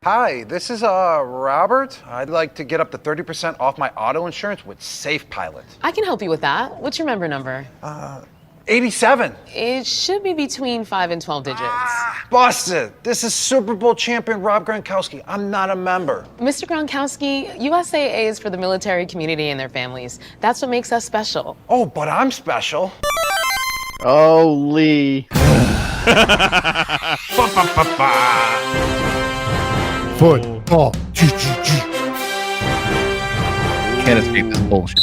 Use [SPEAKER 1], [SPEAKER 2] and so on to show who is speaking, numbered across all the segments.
[SPEAKER 1] Hi, this is Robert. I'd like to get up to 30% off my auto insurance with Safe Pilot.
[SPEAKER 2] I can help you with that. What's your member number?
[SPEAKER 1] 87.
[SPEAKER 2] It should be between 5 and 12 digits.
[SPEAKER 1] Busted. This is Super Bowl champion Rob Gronkowski. I'm not a member.
[SPEAKER 2] Mr. Gronkowski, USAA is for the military community and their families. That's what makes us special.
[SPEAKER 1] Oh, but I'm special.
[SPEAKER 3] Oh, Lee.
[SPEAKER 4] Football.
[SPEAKER 5] Can't escape this bullshit.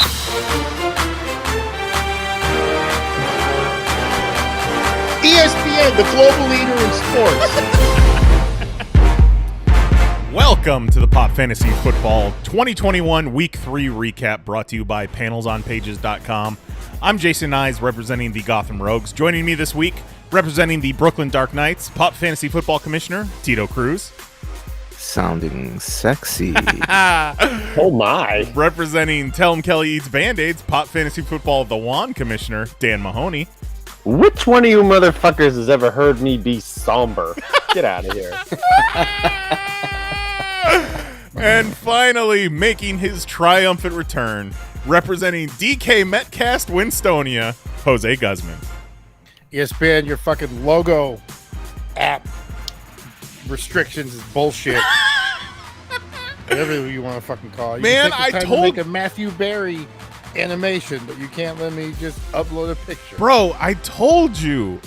[SPEAKER 4] ESPN, the global leader in sports.
[SPEAKER 6] Welcome to the PoP Fantasy Football 2021 Week 3 recap brought to you by PanelsOnPages.com. I'm Jason Nyes, representing the Gotham Rogues. Joining me this week, representing the Brooklyn Dark Knights, PoP Fantasy Football Commissioner Tito Cruz.
[SPEAKER 5] Sounding sexy.
[SPEAKER 3] Oh my.
[SPEAKER 6] Representing Tell 'em Kelly Eats Band-Aids, PoP Fantasy Football The Wand Commissioner Dan Mahoney.
[SPEAKER 3] Which one of you motherfuckers has ever heard me be somber? Get out of here.
[SPEAKER 6] And finally, making his triumphant return, representing DK Metcast Winstonia, Jose Guzman.
[SPEAKER 4] ESPN, your fucking logo app restrictions is bullshit. Whatever you want to fucking call it.
[SPEAKER 6] Man,
[SPEAKER 4] I told to make a Matthew Berry animation, but you can't let me just upload a picture.
[SPEAKER 6] Bro, I told you.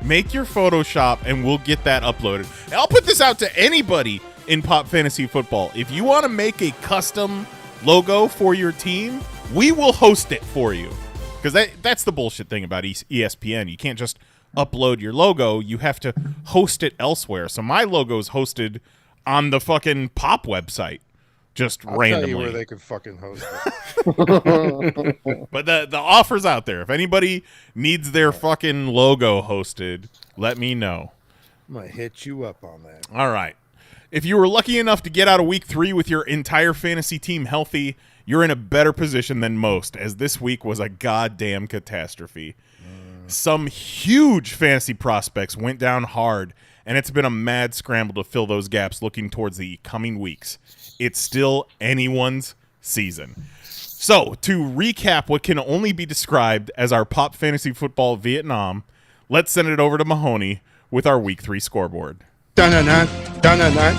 [SPEAKER 6] Make your Photoshop and we'll get that uploaded. And I'll put this out to anybody in PoP Fantasy Football. If you want to make a custom logo for your team, we will host it for you. Because that's the bullshit thing about ESPN. You can't just upload your logo. You have to host it elsewhere. So my logo is hosted on the fucking PoP website. Just
[SPEAKER 4] I'll
[SPEAKER 6] randomly.
[SPEAKER 4] tell you where they can fucking host it.
[SPEAKER 6] But the offer's out there. If anybody needs their fucking logo hosted, let me know.
[SPEAKER 4] I'm going to hit you up on that.
[SPEAKER 6] All right. If you were lucky enough to get out of week 3 with your entire fantasy team healthy, you're in a better position than most, as this week was a goddamn catastrophe. Some huge fantasy prospects went down hard, and it's been a mad scramble to fill those gaps looking towards the coming weeks. It's still anyone's season. So, to recap what can only be described as our PoP Fantasy Football Vietnam, let's send it over to Mahoney with our Week 3 scoreboard.
[SPEAKER 4] Dun-dun-dun, dun-dun-dun.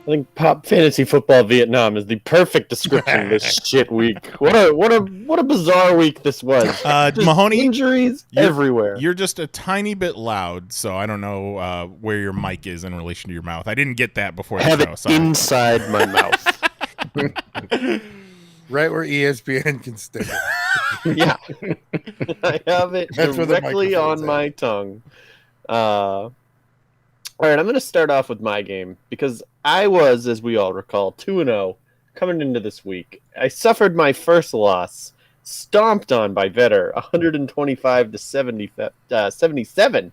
[SPEAKER 3] I think PoP Fantasy Football Vietnam is the perfect description of this shit week. What a bizarre week this was.
[SPEAKER 6] Mahoney,
[SPEAKER 3] injuries everywhere.
[SPEAKER 6] You're just a tiny bit loud, so I don't know where your mic is in relation to your mouth. I didn't get that before the
[SPEAKER 3] have
[SPEAKER 6] show.
[SPEAKER 3] it
[SPEAKER 6] Sorry.
[SPEAKER 3] inside my mouth.
[SPEAKER 4] Right where ESPN can stick it.
[SPEAKER 3] Yeah. I have it
[SPEAKER 4] That's where the
[SPEAKER 3] directly on
[SPEAKER 4] microphone's
[SPEAKER 3] my tongue. All right, I'm going to start off with my game because I was, as we all recall, 2-0 coming into this week. I suffered my first loss, stomped on by Vetter, 125 to 77.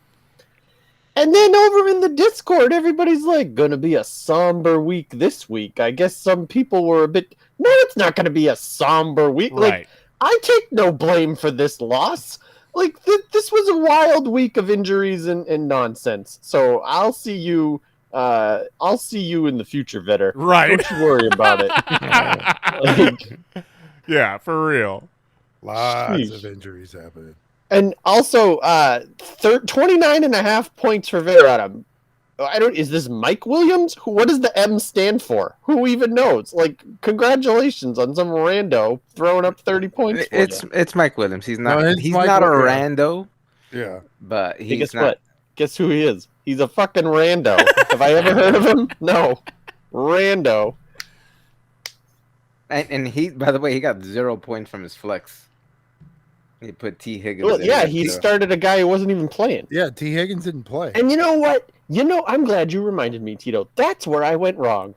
[SPEAKER 3] And then over in the Discord, everybody's like, going to be a somber week this week. I guess some people were a bit, no, it's not going to be a somber week.
[SPEAKER 6] Right.
[SPEAKER 3] Like, I take no blame for this loss. Like, this was a wild week of injuries and nonsense. So I'll see you in the future, Vetter.
[SPEAKER 6] Right.
[SPEAKER 3] Don't you worry about it.
[SPEAKER 6] Yeah, for real.
[SPEAKER 4] Lots
[SPEAKER 3] Sheesh.
[SPEAKER 4] of injuries happening.
[SPEAKER 3] And also, 29.5 points for Vetter. Is this Mike Williams? What does the M stand for? Who even knows? Like, congratulations on some rando throwing up 30 points for you.
[SPEAKER 5] It's Mike Williams. He's not.
[SPEAKER 4] No, it's
[SPEAKER 5] he's
[SPEAKER 4] Mike
[SPEAKER 5] not a
[SPEAKER 4] Williams.
[SPEAKER 5] rando,
[SPEAKER 4] Yeah.
[SPEAKER 5] but
[SPEAKER 3] Hey,
[SPEAKER 5] he's
[SPEAKER 3] guess
[SPEAKER 5] not.
[SPEAKER 3] what? Guess who he is? He's a fucking rando. Have I ever heard of him? No. Rando.
[SPEAKER 5] And he, by the way, he got 0 points from his flex. He put T. Higgins.
[SPEAKER 3] Well,
[SPEAKER 5] in
[SPEAKER 3] yeah,
[SPEAKER 5] there,
[SPEAKER 3] he
[SPEAKER 5] so-
[SPEAKER 3] started a guy who wasn't even playing.
[SPEAKER 4] Yeah, T. Higgins didn't play.
[SPEAKER 3] And you know what? I'm glad you reminded me, Tito. That's where I went wrong.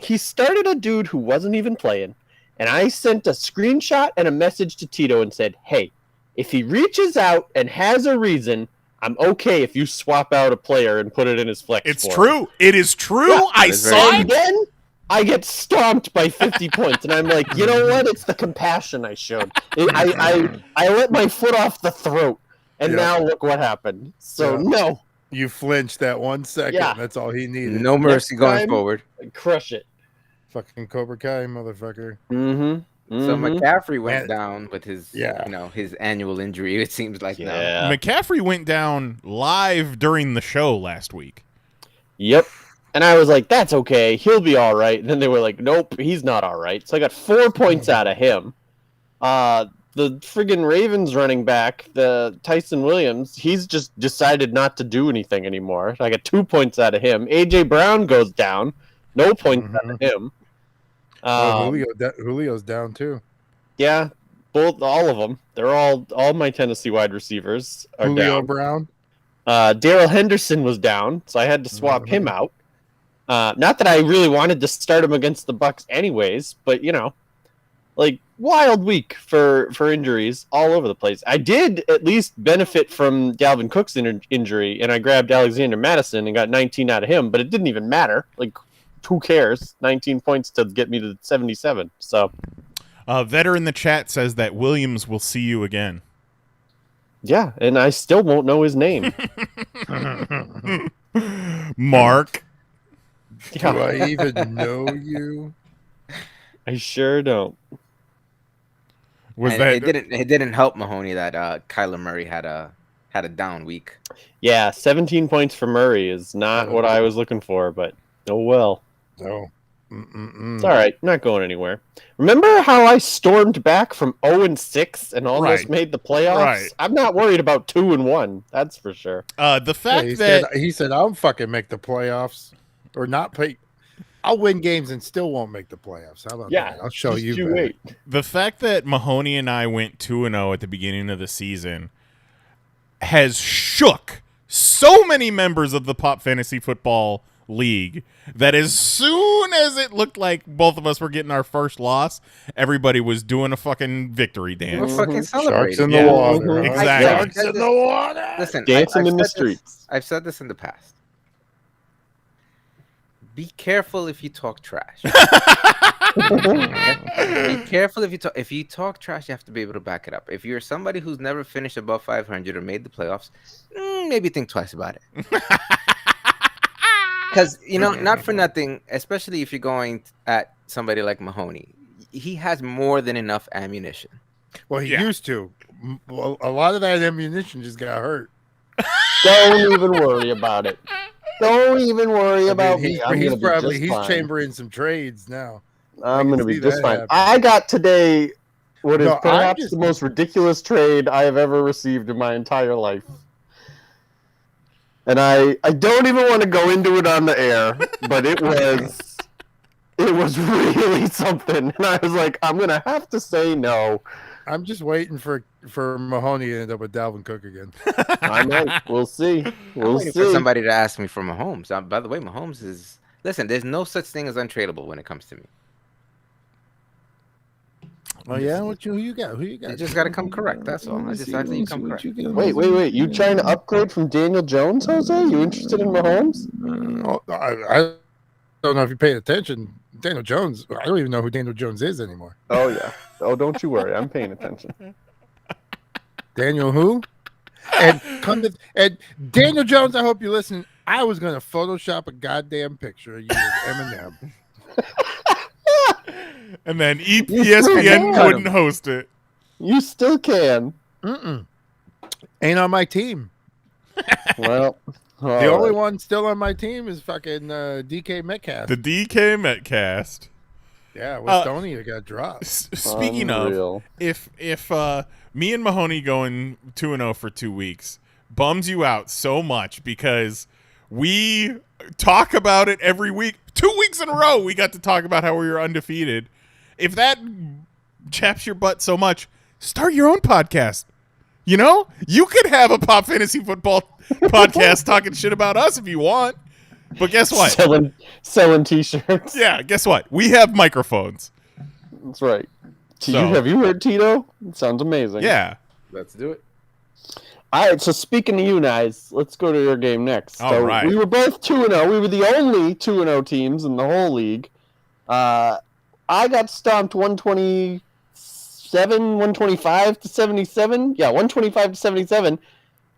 [SPEAKER 3] He started a dude who wasn't even playing, and I sent a screenshot and a message to Tito and said, hey, if he reaches out and has a reason, I'm okay if you swap out a player and put it in his flex.
[SPEAKER 6] It's
[SPEAKER 3] for him."
[SPEAKER 6] true. It is true.
[SPEAKER 3] Yeah,
[SPEAKER 6] I
[SPEAKER 5] it's
[SPEAKER 6] saw
[SPEAKER 5] very
[SPEAKER 6] it.
[SPEAKER 3] And then I get stomped by 50 points, and I'm like, you know what? It's the compassion I showed. I let my foot off the throat, and
[SPEAKER 4] Yeah.
[SPEAKER 3] now look what happened. So
[SPEAKER 4] Yeah.
[SPEAKER 3] no,
[SPEAKER 4] You flinched that 1 second.
[SPEAKER 3] Yeah.
[SPEAKER 4] That's all he needed.
[SPEAKER 5] No mercy
[SPEAKER 3] Next
[SPEAKER 5] going
[SPEAKER 3] time-
[SPEAKER 5] forward.
[SPEAKER 3] Crush it.
[SPEAKER 4] Fucking Cobra Kai, motherfucker.
[SPEAKER 3] Mm-hmm.
[SPEAKER 5] So McCaffrey went
[SPEAKER 4] Man.
[SPEAKER 5] down with his,
[SPEAKER 4] Yeah.
[SPEAKER 5] his annual injury. It seems like now.
[SPEAKER 3] Yeah.
[SPEAKER 6] McCaffrey went down live during the show last week.
[SPEAKER 3] Yep. And I was like, that's okay. He'll be all right. And then they were like, nope, he's not all right. So I got 4 points out of him. The friggin' Ravens running back, the Tyson Williams, he's just decided not to do anything anymore. I got 2 points out of him. A.J. Brown goes down. No points out of him.
[SPEAKER 4] Julio's down too.
[SPEAKER 3] Yeah, all of them. They're all my Tennessee wide receivers are
[SPEAKER 4] Julio
[SPEAKER 3] down.
[SPEAKER 4] Brown.
[SPEAKER 3] Daryl Henderson was down, so I had to swap him out. Not that I really wanted to start him against the Bucks anyways, but wild week for injuries all over the place. I did at least benefit from Dalvin Cook's injury, and I grabbed Alexander Madison and got 19 out of him, but it didn't even matter. Who cares? 19 points to get me to 77. So,
[SPEAKER 6] Vetter in the chat says that Williams will see you again.
[SPEAKER 3] yeah, and I still won't know his name.
[SPEAKER 6] Mark.
[SPEAKER 4] Do I even know you?
[SPEAKER 3] I sure don't.
[SPEAKER 6] Was
[SPEAKER 5] And
[SPEAKER 6] that
[SPEAKER 5] it didn't help Mahoney that Kyler Murray had a down week.
[SPEAKER 3] Yeah, 17 points for Murray is not what I was looking for, but oh well.
[SPEAKER 4] No.
[SPEAKER 3] It's all right. Not going anywhere. Remember how I stormed back from 0-6 and almost
[SPEAKER 6] Right.
[SPEAKER 3] made the playoffs?
[SPEAKER 6] Right.
[SPEAKER 3] I'm not worried about 2-1. That's for sure.
[SPEAKER 6] the fact
[SPEAKER 4] he
[SPEAKER 6] that
[SPEAKER 4] said I'll fucking make the playoffs or not play. I'll win games and still won't make the playoffs. How about
[SPEAKER 3] Yeah,
[SPEAKER 4] that? I'll show
[SPEAKER 3] just
[SPEAKER 4] you.
[SPEAKER 3] you
[SPEAKER 4] better.
[SPEAKER 3] wait.
[SPEAKER 6] the fact that Mahoney and I went 2-0 at the beginning of the season has shook so many members of the Pop Fantasy Football League that as soon as it looked like both of us were getting our first loss, everybody was doing a fucking victory
[SPEAKER 5] We're
[SPEAKER 6] dance.
[SPEAKER 5] fucking
[SPEAKER 4] Sharks
[SPEAKER 5] celebrating.
[SPEAKER 4] in the
[SPEAKER 6] Yeah.
[SPEAKER 4] water. huh?
[SPEAKER 6] Exactly.
[SPEAKER 4] Sharks in the water.
[SPEAKER 5] Listen,
[SPEAKER 3] Dancing in the
[SPEAKER 5] said this-
[SPEAKER 3] streets.
[SPEAKER 5] I've said this in the past. Be careful if you talk trash. Be careful if you talk trash. You have to be able to back it up. If you're somebody who's never finished above 500 or made the playoffs, maybe think twice about it. Because not for nothing, especially if you're going at somebody like Mahoney, he has more than enough ammunition.
[SPEAKER 4] Well, he
[SPEAKER 6] Yeah.
[SPEAKER 4] used to. Well, a lot of that ammunition just got hurt.
[SPEAKER 3] Don't even worry about it. Don't even worry about me. I'm
[SPEAKER 4] he's
[SPEAKER 3] gonna be
[SPEAKER 4] probably
[SPEAKER 3] just
[SPEAKER 4] he's
[SPEAKER 3] fine.
[SPEAKER 4] chambering some trades now.
[SPEAKER 3] I'm
[SPEAKER 4] can
[SPEAKER 3] going to be
[SPEAKER 4] see
[SPEAKER 3] just
[SPEAKER 4] that
[SPEAKER 3] fine.
[SPEAKER 4] happen.
[SPEAKER 3] I got today what is
[SPEAKER 4] No, I'm
[SPEAKER 3] perhaps
[SPEAKER 4] just-
[SPEAKER 3] the most ridiculous trade I have ever received in my entire life. And I don't even want to go into it on the air, but it was really something. And I was like, I'm going to have to say no.
[SPEAKER 4] I'm just waiting for Mahoney to end up with Dalvin Cook again.
[SPEAKER 3] I might. We'll see.
[SPEAKER 5] I'm
[SPEAKER 3] We'll
[SPEAKER 5] waiting for
[SPEAKER 3] see.
[SPEAKER 5] somebody to ask me for Mahomes. By the way, Mahomes is listen. There's no such thing as untradeable when it comes to me.
[SPEAKER 4] Oh yeah, who you got? Who you got?
[SPEAKER 5] You just got to come correct. That's all. I just have to come correct.
[SPEAKER 3] Wait. You trying to upgrade from Daniel Jones, Jose? You interested in Mahomes?
[SPEAKER 4] I don't know if you paid attention. Daniel Jones. I don't even know who Daniel Jones is anymore.
[SPEAKER 3] Oh, yeah. Oh, don't you worry. I'm paying attention.
[SPEAKER 4] Daniel who? And Daniel Jones, I hope you're listening. I was gonna Photoshop a goddamn picture of you with Eminem.
[SPEAKER 6] And then
[SPEAKER 3] still
[SPEAKER 6] ESPN
[SPEAKER 3] got
[SPEAKER 6] wouldn't
[SPEAKER 3] him.
[SPEAKER 6] host it.
[SPEAKER 3] You still can.
[SPEAKER 4] Ain't on my team.
[SPEAKER 3] Well,
[SPEAKER 4] The only one still on my team is fucking DK Metcalf.
[SPEAKER 6] The DK Metcast.
[SPEAKER 4] Yeah, with Stoney that got dropped.
[SPEAKER 6] Speaking of, if me and Mahoney going 2-0 for 2 weeks bums you out so much because we talk about it every week, 2 weeks in a row we got to talk about how we were undefeated. If that chaps your butt so much, start your own podcast. You know, you could have a Pop Fantasy Football podcast talking shit about us if you want. But guess what?
[SPEAKER 3] Selling T-shirts.
[SPEAKER 6] Yeah, guess what? We have microphones.
[SPEAKER 3] That's right.
[SPEAKER 6] So-
[SPEAKER 3] Have you heard Tito? It sounds amazing.
[SPEAKER 6] Yeah.
[SPEAKER 5] Let's do it.
[SPEAKER 3] All right, so speaking of you guys, let's go to your game next.
[SPEAKER 6] All
[SPEAKER 3] So
[SPEAKER 6] right.
[SPEAKER 3] We were both 2-0. We were the only 2-0 teams in the whole league. I got stomped 125 to 77. Yeah, 125 to 77.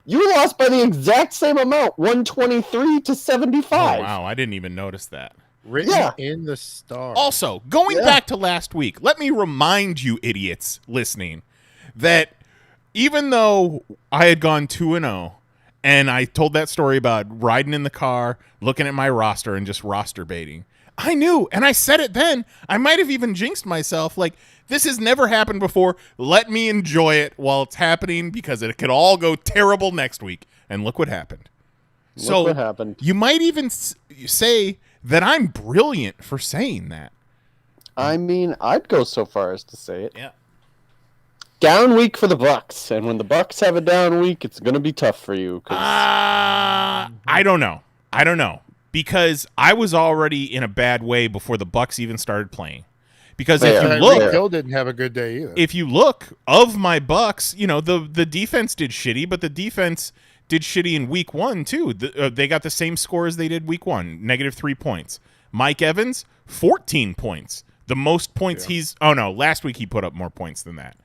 [SPEAKER 3] You lost by the exact same amount, 123 to 75.
[SPEAKER 6] Oh, wow, I didn't even notice that.
[SPEAKER 4] Written
[SPEAKER 3] Yeah.
[SPEAKER 4] in the stars.
[SPEAKER 6] Also, going
[SPEAKER 3] Yeah.
[SPEAKER 6] back to last week, let me remind you idiots listening that even though I had gone 2-0 and I told that story about riding in the car, looking at my roster and just roster baiting, I knew, and I said it then, I might have even jinxed myself, like, this has never happened before. Let me enjoy it while it's happening because it could all go terrible next week. And look what happened.
[SPEAKER 3] Look what happened.
[SPEAKER 6] You might even say that I'm brilliant for saying that.
[SPEAKER 3] I mean, I'd go so far as to say it.
[SPEAKER 6] Yeah.
[SPEAKER 3] Down week for the Bucks, and when the Bucks have a down week, it's going to be tough for you.
[SPEAKER 6] I don't know. Because I was already in a bad way before the Bucks even started playing. Because if you
[SPEAKER 3] Fair.
[SPEAKER 6] look,
[SPEAKER 4] Hill didn't have a good day either.
[SPEAKER 6] if you look of my Bucks, you know, the defense did shitty, but the defense did shitty in week 1 too. They got the same score as they did week 1, -3 points. Mike Evans, 14 points. The most points last week he put up more points than that.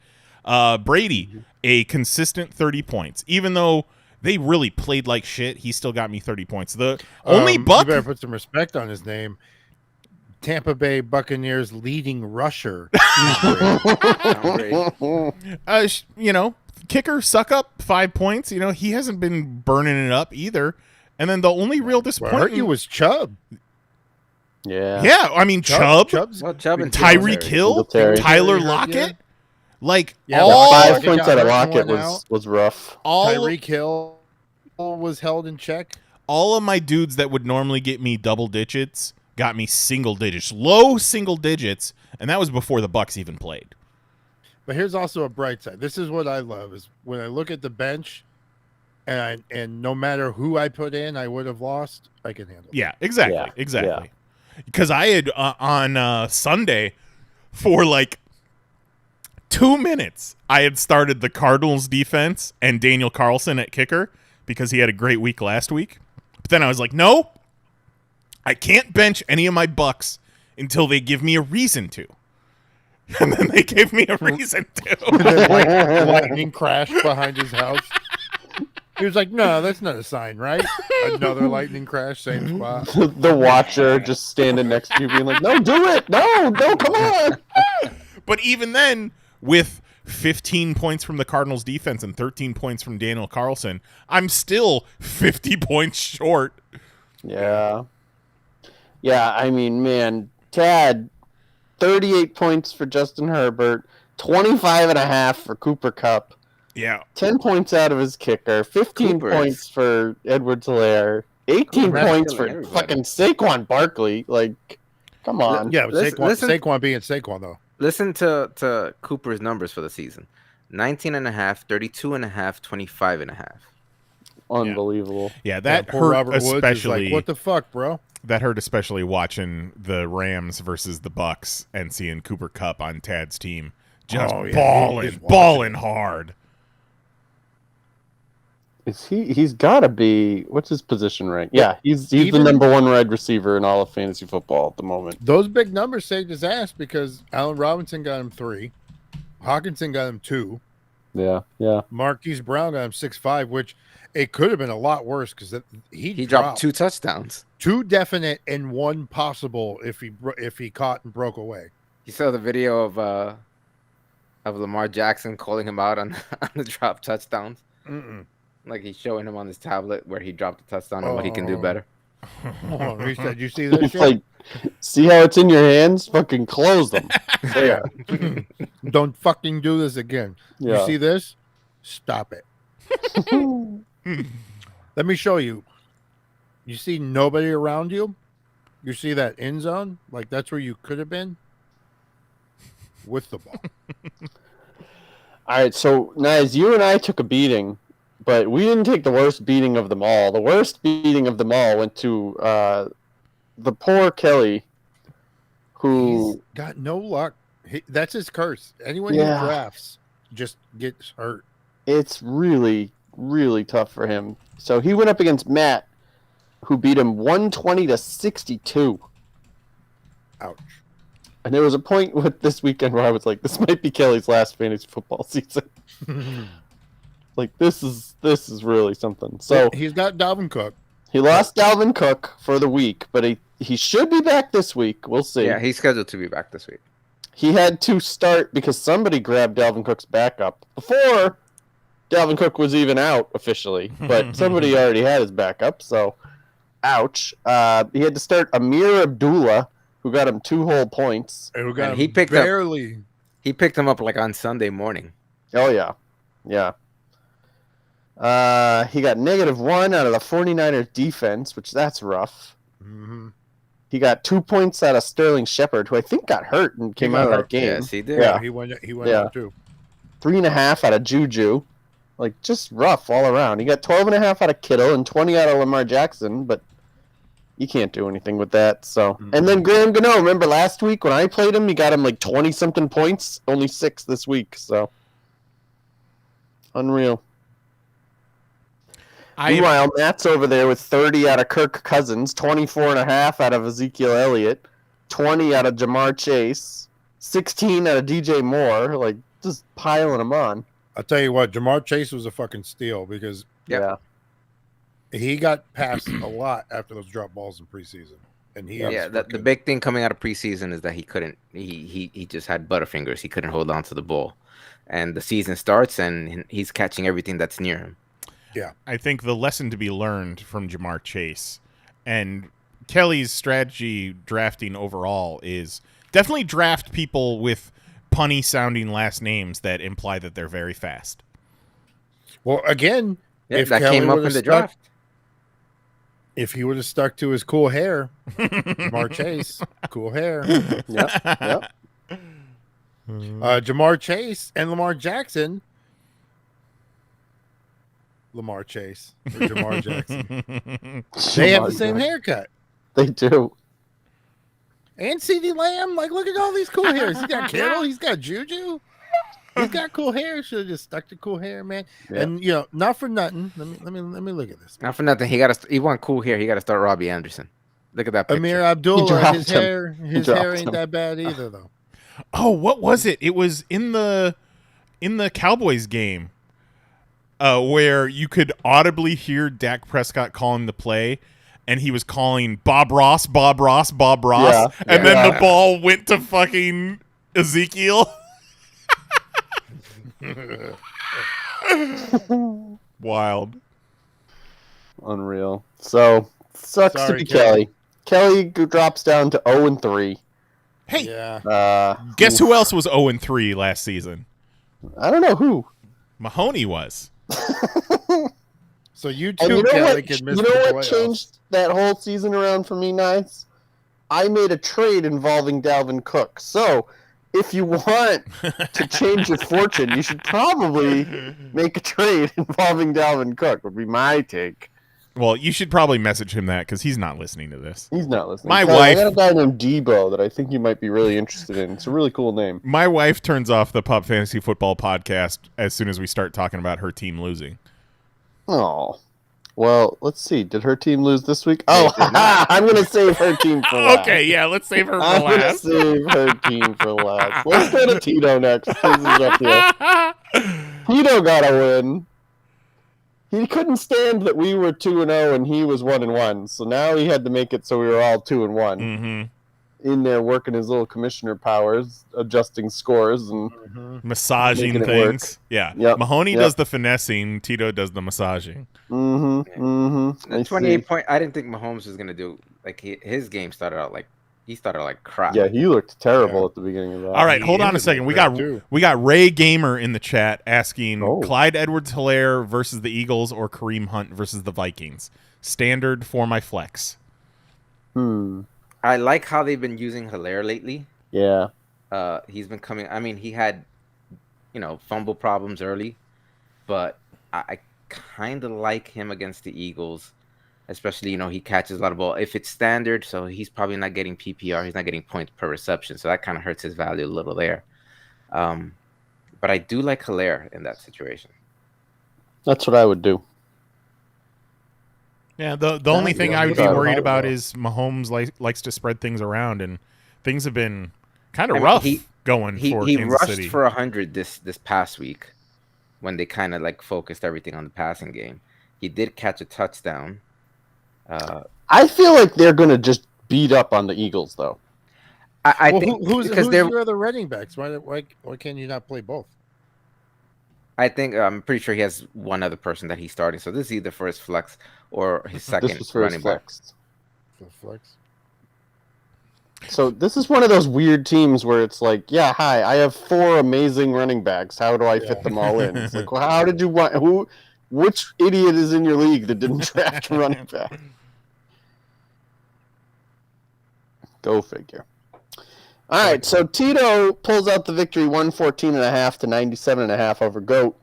[SPEAKER 6] Brady, a consistent 30 points. Even though they really played like shit, he still got me 30 points. The only Buck...
[SPEAKER 4] You better put some respect on his name. Tampa Bay Buccaneers leading rusher.
[SPEAKER 6] you know, kicker, suck up, 5 points. You know, he hasn't been burning it up either. And then the only real
[SPEAKER 4] What
[SPEAKER 6] disappointment...
[SPEAKER 4] hurt you was Chubb.
[SPEAKER 3] Yeah.
[SPEAKER 6] Yeah, I mean, Chubb,
[SPEAKER 4] Chubb's
[SPEAKER 5] Well, Chubb and
[SPEAKER 6] Tyreek Hill,
[SPEAKER 3] Singletary.
[SPEAKER 6] Tyler
[SPEAKER 4] Yeah.
[SPEAKER 6] Lockett. Like,
[SPEAKER 4] Yeah,
[SPEAKER 6] all,
[SPEAKER 4] but
[SPEAKER 3] 5 points out of Lockett
[SPEAKER 4] One out.
[SPEAKER 3] was rough.
[SPEAKER 4] Tyreek Hill was held in check.
[SPEAKER 6] all of my dudes that would normally get me double digits got me single digits, low single digits, and that was before the Bucks even played.
[SPEAKER 4] But here's also a bright side. This is what I love is when I look at the bench, and no matter who I put in, I would have lost. I can handle it.
[SPEAKER 6] Yeah, exactly,
[SPEAKER 3] Yeah,
[SPEAKER 6] exactly. Because I had on Sunday for like 2 minutes, I had started the Cardinals defense and Daniel Carlson at kicker because he had a great week last week. But then I was like, no, I can't bench any of my Bucks until they give me a reason to. And then they gave me a reason to.
[SPEAKER 4] Lightning crashed behind his house. He was like, "No, that's not a sign, right?" Another lightning crash, same spot.
[SPEAKER 3] The watcher just standing next to you being like, no, do it. No, come on.
[SPEAKER 6] But even then, with 15 points from the Cardinals defense and 13 points from Daniel Carlson, I'm still 50 points short.
[SPEAKER 3] Yeah. Yeah, I mean, man, Tad, 38 points for Justin Herbert, 25.5 for Cooper Kupp,
[SPEAKER 6] Yeah.
[SPEAKER 3] 10 points out of his kicker, 15
[SPEAKER 5] Coopers.
[SPEAKER 3] points for Edwards-Helaire, 18
[SPEAKER 5] Coopers
[SPEAKER 3] points
[SPEAKER 5] killing
[SPEAKER 3] for
[SPEAKER 5] everybody.
[SPEAKER 3] fucking Saquon Barkley. Like, come on.
[SPEAKER 4] Yeah, but
[SPEAKER 5] Listen-
[SPEAKER 4] Saquon being Saquon though.
[SPEAKER 5] Listen to Cooper's numbers for the season: 19.5, 32.5, 25.5.
[SPEAKER 3] Unbelievable.
[SPEAKER 6] Yeah, that
[SPEAKER 4] poor
[SPEAKER 6] hurt
[SPEAKER 4] Robert Woods is
[SPEAKER 6] especially.
[SPEAKER 4] like, what the fuck, bro?
[SPEAKER 6] That hurt especially watching the Rams versus the Bucks and seeing Cooper Kupp on Tad's team just
[SPEAKER 4] Oh, yeah, he's
[SPEAKER 6] balling hard.
[SPEAKER 3] He's got to be, what's his position rank? Yeah, he's the
[SPEAKER 4] Even-
[SPEAKER 3] number one wide receiver in all of fantasy football at the moment.
[SPEAKER 4] Those big numbers saved his ass because Allen Robinson got him 3, Hawkinson got him 2,
[SPEAKER 3] Yeah.
[SPEAKER 4] Marquis Brown got him 6.5, which it could have been a lot worse because
[SPEAKER 5] He dropped 2 touchdowns.
[SPEAKER 4] 2 definite and 1 possible if he caught and broke away.
[SPEAKER 5] You saw the video of Lamar Jackson calling him out on the drop touchdowns. Like he's showing him on his tablet where he dropped a touchdown and what he can do better.
[SPEAKER 4] Oh, he said, "You see this
[SPEAKER 3] It's
[SPEAKER 4] shit?
[SPEAKER 3] like, see how it's in your hands? Fucking close them.
[SPEAKER 4] Yeah. Don't fucking do this again.
[SPEAKER 3] Yeah.
[SPEAKER 4] You see this? Stop it. Let me show you. You see nobody around you? You see that end zone? Like that's where you could have been with the ball.
[SPEAKER 3] All right, so Naz, you and I took a beating, but we didn't take the worst beating of them all. The worst beating of them all went to the poor Kelly, who
[SPEAKER 4] He's got no luck. That's his curse. Anyone
[SPEAKER 3] Yeah.
[SPEAKER 4] who drafts just gets hurt.
[SPEAKER 3] it's really, really tough for him. So he went up against Matt, who beat him 120 to 62.
[SPEAKER 4] Ouch.
[SPEAKER 3] And there was a point with this weekend where I was like, this might be Kelly's last fantasy football season. Like this is really something. So
[SPEAKER 4] he's got Dalvin Cook.
[SPEAKER 3] he lost Dalvin Cook for the week, but he should be back this week. We'll see.
[SPEAKER 5] Yeah, he's scheduled to be back this week.
[SPEAKER 3] He had to start because somebody grabbed Dalvin Cook's backup before Dalvin Cook was even out officially, but somebody already had his backup, so ouch. He had to start Amir Abdullah, who got him 2 whole points.
[SPEAKER 4] And
[SPEAKER 5] he picked
[SPEAKER 4] barely.
[SPEAKER 5] He picked him up like on Sunday morning.
[SPEAKER 3] Oh, yeah. Yeah. He got -1 out of the 49ers defense, which that's rough.
[SPEAKER 4] Mm-hmm.
[SPEAKER 3] He got 2 points out of Sterling Shepard, who I think got hurt and came out of that game.
[SPEAKER 5] Yes, he did.
[SPEAKER 3] Yeah.
[SPEAKER 4] He went
[SPEAKER 3] Yeah.
[SPEAKER 4] out too.
[SPEAKER 3] 3.5 out of Juju. Like, just rough all around. He got 12.5 out of Kittle and 20 out of Lamar Jackson, but you can't do anything with that. So, And then Graham Gano, remember last week when I played him, he got him like 20-something points, only 6 this week. So, unreal. Meanwhile, Matt's over there with 30 out of Kirk Cousins, 24.5 out of Ezekiel Elliott, 20 out of Jamar Chase, 16 out of DJ Moore, like just piling them on.
[SPEAKER 4] I'll tell you what, Jamar Chase was a fucking steal because
[SPEAKER 3] Yeah.
[SPEAKER 4] he got passed a lot after those drop balls in preseason. And
[SPEAKER 5] the big thing coming out of preseason is that he couldn't. He just had butterfingers. He couldn't hold on to the ball, and the season starts and he's catching everything that's near him.
[SPEAKER 4] Yeah,
[SPEAKER 6] I think the lesson to be learned from Jamar Chase and Kelly's strategy drafting overall is definitely draft people with punny sounding last names that imply that they're very fast.
[SPEAKER 4] Well, again, if
[SPEAKER 5] that
[SPEAKER 4] Kelly
[SPEAKER 5] came up
[SPEAKER 4] would've
[SPEAKER 5] in the
[SPEAKER 4] stuck-
[SPEAKER 5] draft.
[SPEAKER 4] If he would have stuck to his cool hair, Jamar Chase, cool hair.
[SPEAKER 3] Yep.
[SPEAKER 4] Jamar Chase and Lamar Jackson. Lamar Chase or Jamar Jackson. They have the same haircut.
[SPEAKER 3] They do.
[SPEAKER 4] And CeeDee Lamb, like, look at all these cool hairs. He's got Kittle, he's got Juju. He's got cool hair. Should have just stuck to cool hair, man.
[SPEAKER 3] Yeah.
[SPEAKER 4] And not for nothing. Let me look at this.
[SPEAKER 5] Not for nothing. He want cool hair. He got to start Robbie Anderson. Look at that picture.
[SPEAKER 4] Amir Abdullah, his
[SPEAKER 3] dropped
[SPEAKER 4] hair ain't
[SPEAKER 3] him.
[SPEAKER 4] that bad either, though.
[SPEAKER 6] Oh, what was it? It was in the Cowboys game where you could audibly hear Dak Prescott calling the play, and he was calling Bob Ross,
[SPEAKER 3] Yeah,
[SPEAKER 6] and then the ball went to fucking Ezekiel. Wild.
[SPEAKER 3] Unreal. So, sucks
[SPEAKER 4] Sorry,
[SPEAKER 3] to be Kelly. Kelly drops down to 0-3.
[SPEAKER 6] Hey,
[SPEAKER 3] Yeah.
[SPEAKER 6] guess who else was 0-3 last season?
[SPEAKER 3] I don't know who.
[SPEAKER 6] Mahoney was.
[SPEAKER 4] So you
[SPEAKER 3] And
[SPEAKER 4] too,
[SPEAKER 3] you know
[SPEAKER 4] Kelly,
[SPEAKER 3] what?
[SPEAKER 4] could miss
[SPEAKER 3] You
[SPEAKER 4] the
[SPEAKER 3] know what
[SPEAKER 4] playoffs.
[SPEAKER 3] changed that whole season around for me, Nice? I made a trade involving Dalvin Cook. So, if you want to change your fortune, you should probably make a trade involving Dalvin Cook. Would be my take.
[SPEAKER 6] Well, you should probably message him that because he's not listening to this.
[SPEAKER 3] He's not listening.
[SPEAKER 6] My
[SPEAKER 3] Kelly,
[SPEAKER 6] wife-
[SPEAKER 3] I got a guy named Debo that I think you might be really interested in. It's a really cool name.
[SPEAKER 6] My wife turns off the Pop Fantasy Football podcast as soon as we start talking about her team losing.
[SPEAKER 3] Oh. Well, let's see. Did her team lose this week? Oh, I'm going to save her team for last.
[SPEAKER 6] Okay, yeah, let's save her for
[SPEAKER 3] I'm going to
[SPEAKER 6] last.
[SPEAKER 3] save her team for last. Let's go to Tito next. This is up here. Tito got a win. He couldn't stand that we were 2-0 and he was 1-1. So now he had to make it so we were all 2-1.
[SPEAKER 6] Mm-hmm.
[SPEAKER 3] In there working his little commissioner powers, adjusting scores and
[SPEAKER 6] Massaging
[SPEAKER 3] Making it work.
[SPEAKER 6] things. Yeah.
[SPEAKER 3] Yep,
[SPEAKER 6] Mahoney
[SPEAKER 3] yep.
[SPEAKER 6] does the finessing. Tito does the massaging.
[SPEAKER 5] The 28 point. I didn't think Mahomes was gonna do like his game started out like crap.
[SPEAKER 3] Yeah, he looked terrible at the beginning of that.
[SPEAKER 6] All right, hold on a
[SPEAKER 4] ended
[SPEAKER 6] second.
[SPEAKER 4] with that, too.
[SPEAKER 6] We got Ray Gamer in the chat asking
[SPEAKER 3] Oh.
[SPEAKER 6] Clyde Edwards-Helaire versus the Eagles or Kareem Hunt versus the Vikings. Standard for my flex.
[SPEAKER 5] I like how they've been using Hilaire lately.
[SPEAKER 3] Yeah.
[SPEAKER 5] He's been coming. I mean, he had, fumble problems early, but I kind of like him against the Eagles, especially, he catches a lot of ball. If it's standard, so he's probably not getting PPR. He's not getting points per reception, so that kind of hurts his value a little there. But I do like Hilaire in that situation.
[SPEAKER 3] That's what I would do.
[SPEAKER 6] Yeah, the only thing I would be
[SPEAKER 3] Yeah.
[SPEAKER 6] worried about is Mahomes likes to spread things around, and things have been kind of
[SPEAKER 5] I mean,
[SPEAKER 6] rough
[SPEAKER 5] he
[SPEAKER 6] going for
[SPEAKER 5] He
[SPEAKER 6] Kansas
[SPEAKER 5] rushed
[SPEAKER 6] City.
[SPEAKER 5] for 100 this past week when they kind of like focused everything on the passing game. He did catch a touchdown.
[SPEAKER 3] I feel like they're going to just beat up on the Eagles, though.
[SPEAKER 5] I
[SPEAKER 4] Well,
[SPEAKER 5] think
[SPEAKER 4] who's
[SPEAKER 5] because they're.
[SPEAKER 4] your other running backs? Why can't you not play both?
[SPEAKER 5] I think I'm pretty sure he has one other person that he's starting. So this is either for his flex or his second
[SPEAKER 3] This was for
[SPEAKER 5] running
[SPEAKER 3] his
[SPEAKER 5] back.
[SPEAKER 3] flex.
[SPEAKER 4] For flex.
[SPEAKER 3] So this is one of those weird teams where it's like, yeah, hi, I have 4 amazing running backs. How do I fit them all in? It's like, well, how did you want? Which idiot is in your league that didn't draft a running back? Go figure. All right, so Tito pulls out the victory, 114.5 to 97.5 over Goat,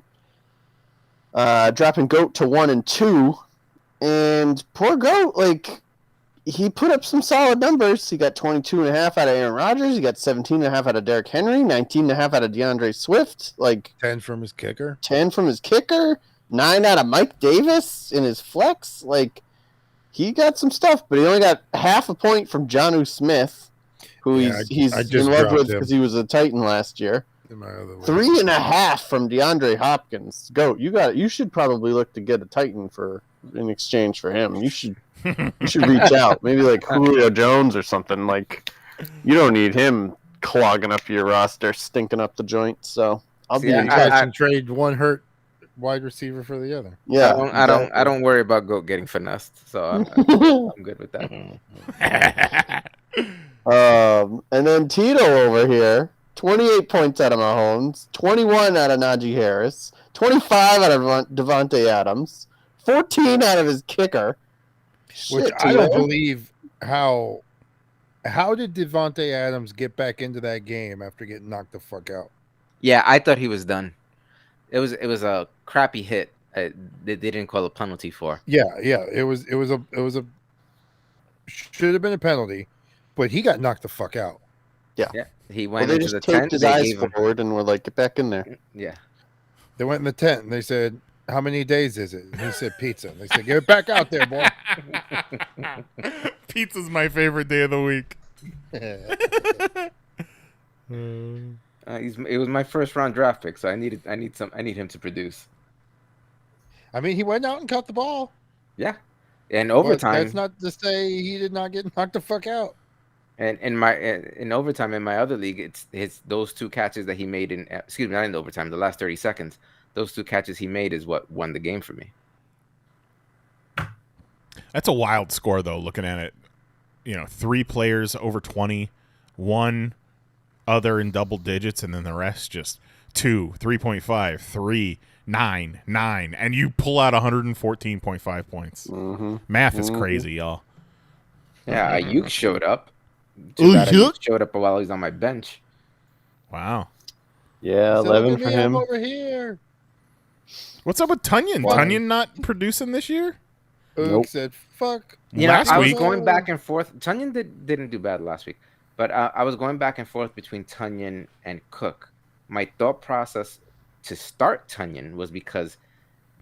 [SPEAKER 3] dropping Goat to 1-2, and poor Goat, like, he put up some solid numbers. He got 22.5 out of Aaron Rodgers. He got 17.5 out of Derrick Henry, 19.5 out of DeAndre Swift, like
[SPEAKER 4] 10 from his kicker.
[SPEAKER 3] 10 from his kicker, 9 out of Mike Davis in his flex. Like, he got some stuff, but he only got half a point from Jonnu Smith, who he's
[SPEAKER 4] I just
[SPEAKER 3] in love
[SPEAKER 4] dropped
[SPEAKER 3] with
[SPEAKER 4] him
[SPEAKER 3] because he was a Titan last year.
[SPEAKER 4] In my other league.
[SPEAKER 3] 3.5 from DeAndre Hopkins. Goat, you should probably look to get a Titan in exchange for him. You should reach out. Maybe like Julio Jones or something. Like, you don't need him clogging up your roster, stinking up the joint. So I'll be in touch.
[SPEAKER 4] I trade one hurt wide receiver for the other.
[SPEAKER 3] Yeah,
[SPEAKER 5] I don't worry about Goat getting finessed, so I'm good with that.
[SPEAKER 3] And then Tito over here, 28 points out of Mahomes, 21 out of Najee Harris, 25 out of Devonte Adams, 14 out of his kicker.
[SPEAKER 4] Which
[SPEAKER 3] Shit,
[SPEAKER 4] I don't
[SPEAKER 3] Tito.
[SPEAKER 4] believe how did Devonte Adams get back into that game after getting knocked the fuck out?
[SPEAKER 5] Yeah, I thought he was done. It was a crappy hit. They didn't call a penalty for.
[SPEAKER 4] Yeah, it was a should have been a penalty, but he got knocked the fuck out.
[SPEAKER 5] Yeah, he
[SPEAKER 3] Well,
[SPEAKER 5] went
[SPEAKER 3] they
[SPEAKER 5] into
[SPEAKER 3] just
[SPEAKER 5] the
[SPEAKER 3] taped
[SPEAKER 5] tent.
[SPEAKER 3] his
[SPEAKER 5] They
[SPEAKER 3] eyes
[SPEAKER 5] gave him,
[SPEAKER 3] forward and were like, get back in there.
[SPEAKER 5] yeah.
[SPEAKER 4] They went in the tent and they said, "How many days is it?" And he said, "Pizza." And they said, "Get back out there, boy."
[SPEAKER 6] Pizza's my favorite day of the week.
[SPEAKER 5] It was my first round draft pick, so I need him to produce.
[SPEAKER 4] I mean, he went out and caught the ball.
[SPEAKER 5] Yeah, and
[SPEAKER 4] But
[SPEAKER 5] overtime.
[SPEAKER 4] that's not to say he did not get knocked the fuck out.
[SPEAKER 5] And in overtime in my other league, it's those 2 catches that he made not in overtime, the last 30 seconds. Those 2 catches he made is what won the game for me.
[SPEAKER 6] That's a wild score, though, looking at it. 3 players over 20, 1 other in double digits, and then the rest just 2, 3.5, 3, 9, 9. And you pull out 114.5 points.
[SPEAKER 3] Mm-hmm.
[SPEAKER 6] Math is crazy, y'all.
[SPEAKER 5] Yeah, Ayuk showed up. Too bad Ayuk showed up while he's on my bench.
[SPEAKER 6] Wow.
[SPEAKER 3] Yeah,
[SPEAKER 4] So
[SPEAKER 3] 11
[SPEAKER 4] look at
[SPEAKER 3] for
[SPEAKER 4] me,
[SPEAKER 3] him.
[SPEAKER 4] I'm over here.
[SPEAKER 6] What's up with Tunyon?
[SPEAKER 3] Why?
[SPEAKER 6] Tunyon not producing this year?
[SPEAKER 3] Nope.
[SPEAKER 4] Said, "Fuck."
[SPEAKER 6] Last
[SPEAKER 5] I was
[SPEAKER 6] week-
[SPEAKER 5] going back and forth. Tunyon didn't do bad last week, but I was going back and forth between Tunyon and Cook. My thought process to start Tunyon was because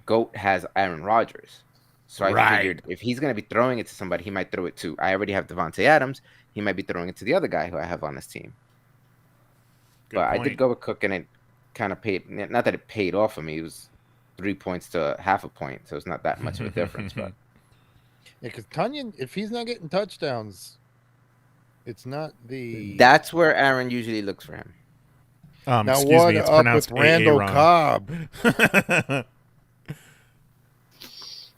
[SPEAKER 5] Goat has Aaron Rodgers. So I figured if he's going to be throwing it to somebody, he might throw it to. I already have Devonte Adams. He might be throwing it to the other guy who I have on his team.
[SPEAKER 6] Good
[SPEAKER 5] But I
[SPEAKER 6] point.
[SPEAKER 5] did go with Cook, and it kind of paid. Not that it paid off for me. It was 3 points to half a point, so it's not that much of a difference. But
[SPEAKER 4] Yeah, because Tunyon, if he's not getting touchdowns, it's not the.
[SPEAKER 5] that's where Aaron usually looks for him.
[SPEAKER 4] Now
[SPEAKER 6] Excuse
[SPEAKER 4] what
[SPEAKER 6] me, it's
[SPEAKER 4] up
[SPEAKER 6] pronounced
[SPEAKER 4] with Randall
[SPEAKER 6] Aaron.
[SPEAKER 4] Cobb?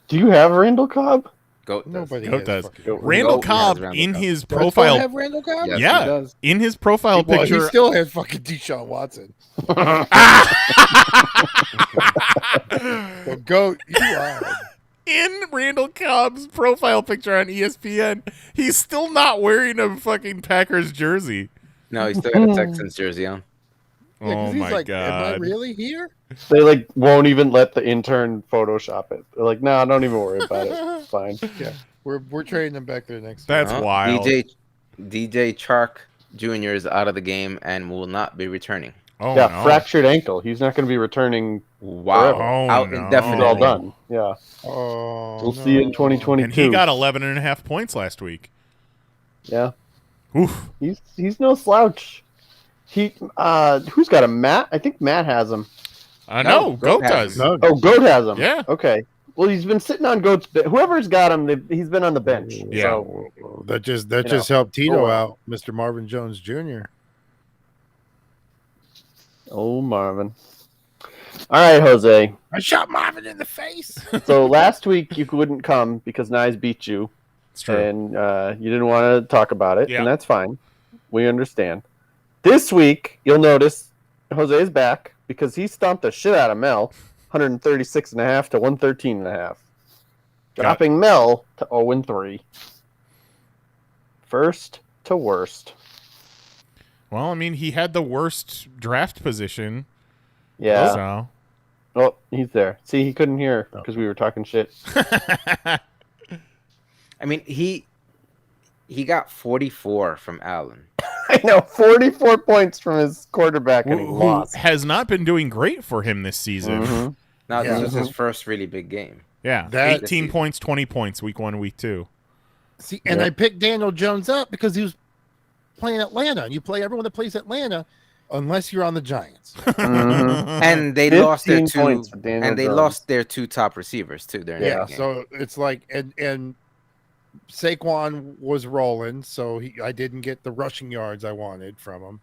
[SPEAKER 3] Do you have Randall Cobb?
[SPEAKER 5] Goat does.
[SPEAKER 4] Nobody
[SPEAKER 6] Goat
[SPEAKER 4] has
[SPEAKER 6] does.
[SPEAKER 4] fucking
[SPEAKER 6] Randall
[SPEAKER 5] Goat has
[SPEAKER 6] Cobb
[SPEAKER 5] Randall
[SPEAKER 6] in
[SPEAKER 5] Cobb.
[SPEAKER 6] his
[SPEAKER 4] Does Goat
[SPEAKER 6] profile.
[SPEAKER 4] have Randall Cobb?
[SPEAKER 5] Yes,
[SPEAKER 6] Yeah.
[SPEAKER 5] he does.
[SPEAKER 6] In his profile
[SPEAKER 4] Well,
[SPEAKER 6] picture.
[SPEAKER 4] he still has fucking Deshaun Watson. But Goat, you are.
[SPEAKER 6] In Randall Cobb's profile picture on ESPN, he's still not wearing a fucking Packers jersey.
[SPEAKER 5] No, he's still got a Texans jersey on.
[SPEAKER 4] Yeah, 'cause
[SPEAKER 6] Oh
[SPEAKER 4] he's
[SPEAKER 6] my
[SPEAKER 4] like, Am I
[SPEAKER 6] god.
[SPEAKER 4] really here?
[SPEAKER 3] They like won't even let the intern Photoshop it. They're like, no, don't even worry about it. It's fine.
[SPEAKER 4] Yeah, we're trading him back there next.
[SPEAKER 6] That's
[SPEAKER 4] week.
[SPEAKER 6] wild.
[SPEAKER 5] DJ Chark Jr. is out of the game and will not be returning.
[SPEAKER 6] Oh
[SPEAKER 3] Yeah,
[SPEAKER 6] no.
[SPEAKER 3] fractured ankle. He's not going to be returning.
[SPEAKER 5] Wow.
[SPEAKER 3] Forever.
[SPEAKER 6] Oh,
[SPEAKER 5] Out
[SPEAKER 6] no.
[SPEAKER 3] It's
[SPEAKER 5] indefinitely.
[SPEAKER 3] all done. Yeah,
[SPEAKER 4] Oh,
[SPEAKER 3] we'll see you in
[SPEAKER 4] no.
[SPEAKER 3] 2022.
[SPEAKER 6] And he got 11.5 points last week.
[SPEAKER 3] Yeah,
[SPEAKER 6] Oof.
[SPEAKER 3] he's no slouch. He who's got him? Matt? I think Matt has him.
[SPEAKER 6] No, Goat does.
[SPEAKER 4] No,
[SPEAKER 3] Oh, Goat has him.
[SPEAKER 6] Yeah.
[SPEAKER 3] Okay. Well, he's been sitting on Goat's. Whoever's got him, he's been on the bench.
[SPEAKER 6] Yeah.
[SPEAKER 3] So,
[SPEAKER 4] that just
[SPEAKER 3] know,
[SPEAKER 4] helped Tito
[SPEAKER 3] oh, well.
[SPEAKER 4] out, Mr. Marvin Jones Jr.
[SPEAKER 3] oh, Marvin. All right, Jose.
[SPEAKER 4] I shot Marvin in the face.
[SPEAKER 3] So last week you couldn't come because Nyes beat you,
[SPEAKER 6] It's true.
[SPEAKER 3] and you didn't want to talk about it,
[SPEAKER 6] Yeah.
[SPEAKER 3] and that's fine. We understand. This week you'll notice Jose is back because he stomped the shit out of Mel, 136.5 to 113.5, dropping Mel to 0-3. First to worst.
[SPEAKER 6] Well, I mean, he had the worst draft position.
[SPEAKER 3] Yeah.
[SPEAKER 6] So.
[SPEAKER 3] Oh, he's there. See, he couldn't hear because we were talking shit.
[SPEAKER 5] I mean, he got 44 from Allen.
[SPEAKER 3] I know, 44 points from his quarterback, and he
[SPEAKER 6] Who
[SPEAKER 3] lost.
[SPEAKER 6] has not been doing great for him this season.
[SPEAKER 3] Mhm.
[SPEAKER 5] Now,
[SPEAKER 4] Yeah.
[SPEAKER 5] this was his first really big game.
[SPEAKER 6] Yeah,
[SPEAKER 4] That-
[SPEAKER 6] 18 points, 20 points, week 1, week 2.
[SPEAKER 4] See, and I picked Daniel Jones up because he was playing Atlanta. And you play everyone that plays Atlanta, unless you're on the Giants.
[SPEAKER 3] Mhm.
[SPEAKER 5] And they lost their
[SPEAKER 3] 15 points for Daniel
[SPEAKER 5] and they
[SPEAKER 3] Jones.
[SPEAKER 5] lost their 2 top receivers too during
[SPEAKER 4] Yeah,
[SPEAKER 5] that game.
[SPEAKER 4] so it's like, and Saquon was rolling, so I didn't get the rushing yards I wanted from him.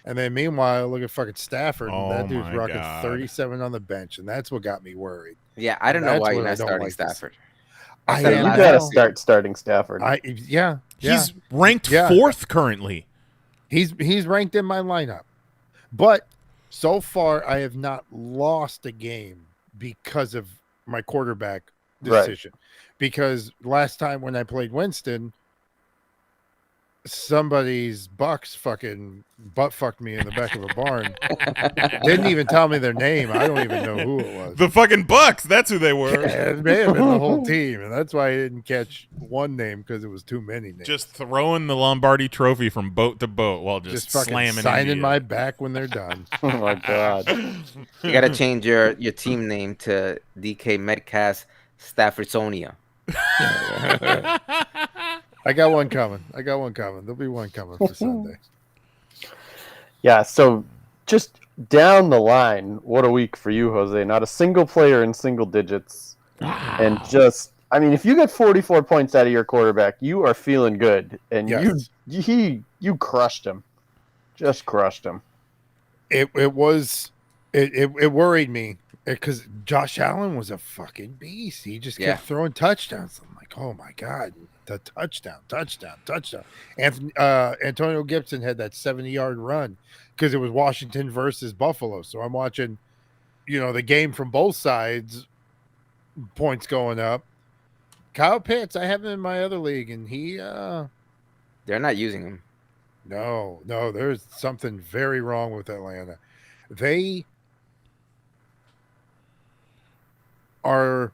[SPEAKER 4] And then meanwhile, look at fucking Stafford.
[SPEAKER 6] Oh,
[SPEAKER 4] That dude's
[SPEAKER 6] my
[SPEAKER 4] rocking
[SPEAKER 6] God.
[SPEAKER 4] 37 on the bench, and that's what got me worried.
[SPEAKER 5] Yeah, I don't know
[SPEAKER 4] That's
[SPEAKER 5] why
[SPEAKER 4] what
[SPEAKER 5] you're
[SPEAKER 4] I
[SPEAKER 5] not
[SPEAKER 4] don't
[SPEAKER 5] starting
[SPEAKER 4] like this.
[SPEAKER 5] Stafford.
[SPEAKER 4] I
[SPEAKER 5] said
[SPEAKER 3] You
[SPEAKER 5] it
[SPEAKER 4] am
[SPEAKER 5] last
[SPEAKER 3] gotta
[SPEAKER 4] now.
[SPEAKER 3] start starting Stafford.
[SPEAKER 4] Yeah.
[SPEAKER 6] He's ranked
[SPEAKER 4] Yeah.
[SPEAKER 6] 4th currently.
[SPEAKER 4] He's ranked in my lineup. But so far I have not lost a game because of my quarterback
[SPEAKER 3] Right.
[SPEAKER 4] decision. Because last time when I played Winston, somebody's Bucks fucking butt fucked me in the back of a barn. Didn't even tell me their name. I don't even know who it was.
[SPEAKER 6] The fucking Bucks, that's who they were.
[SPEAKER 4] It may have been the whole team, and that's why I didn't catch one name because it was too many names.
[SPEAKER 6] Just throwing the Lombardi trophy from boat to boat while just
[SPEAKER 4] fucking
[SPEAKER 6] slamming
[SPEAKER 4] signing
[SPEAKER 6] into
[SPEAKER 4] my
[SPEAKER 6] you.
[SPEAKER 4] back when they're done.
[SPEAKER 3] Oh my god.
[SPEAKER 5] You got to change your team name to DK Metcalf Staffordsonia.
[SPEAKER 4] I got one coming. There'll be one coming for Sunday.
[SPEAKER 3] Yeah, so just down the line, what a week for you, Jose. Not a single player in single digits. And just, I mean, if you get 44 points out of your quarterback, you are feeling good. And
[SPEAKER 4] Yes.
[SPEAKER 3] you crushed him. Just crushed him.
[SPEAKER 4] It worried me because Josh Allen was a fucking beast. He just kept throwing touchdowns. I'm like, oh my god, the touchdown. And Antonio Gibson had that 70-yard run because it was Washington versus Buffalo. So I'm watching, the game from both sides. Points going up. Kyle Pitts, I have him in my other league, and he
[SPEAKER 5] They're not using him.
[SPEAKER 4] No, there's something very wrong with Atlanta. They are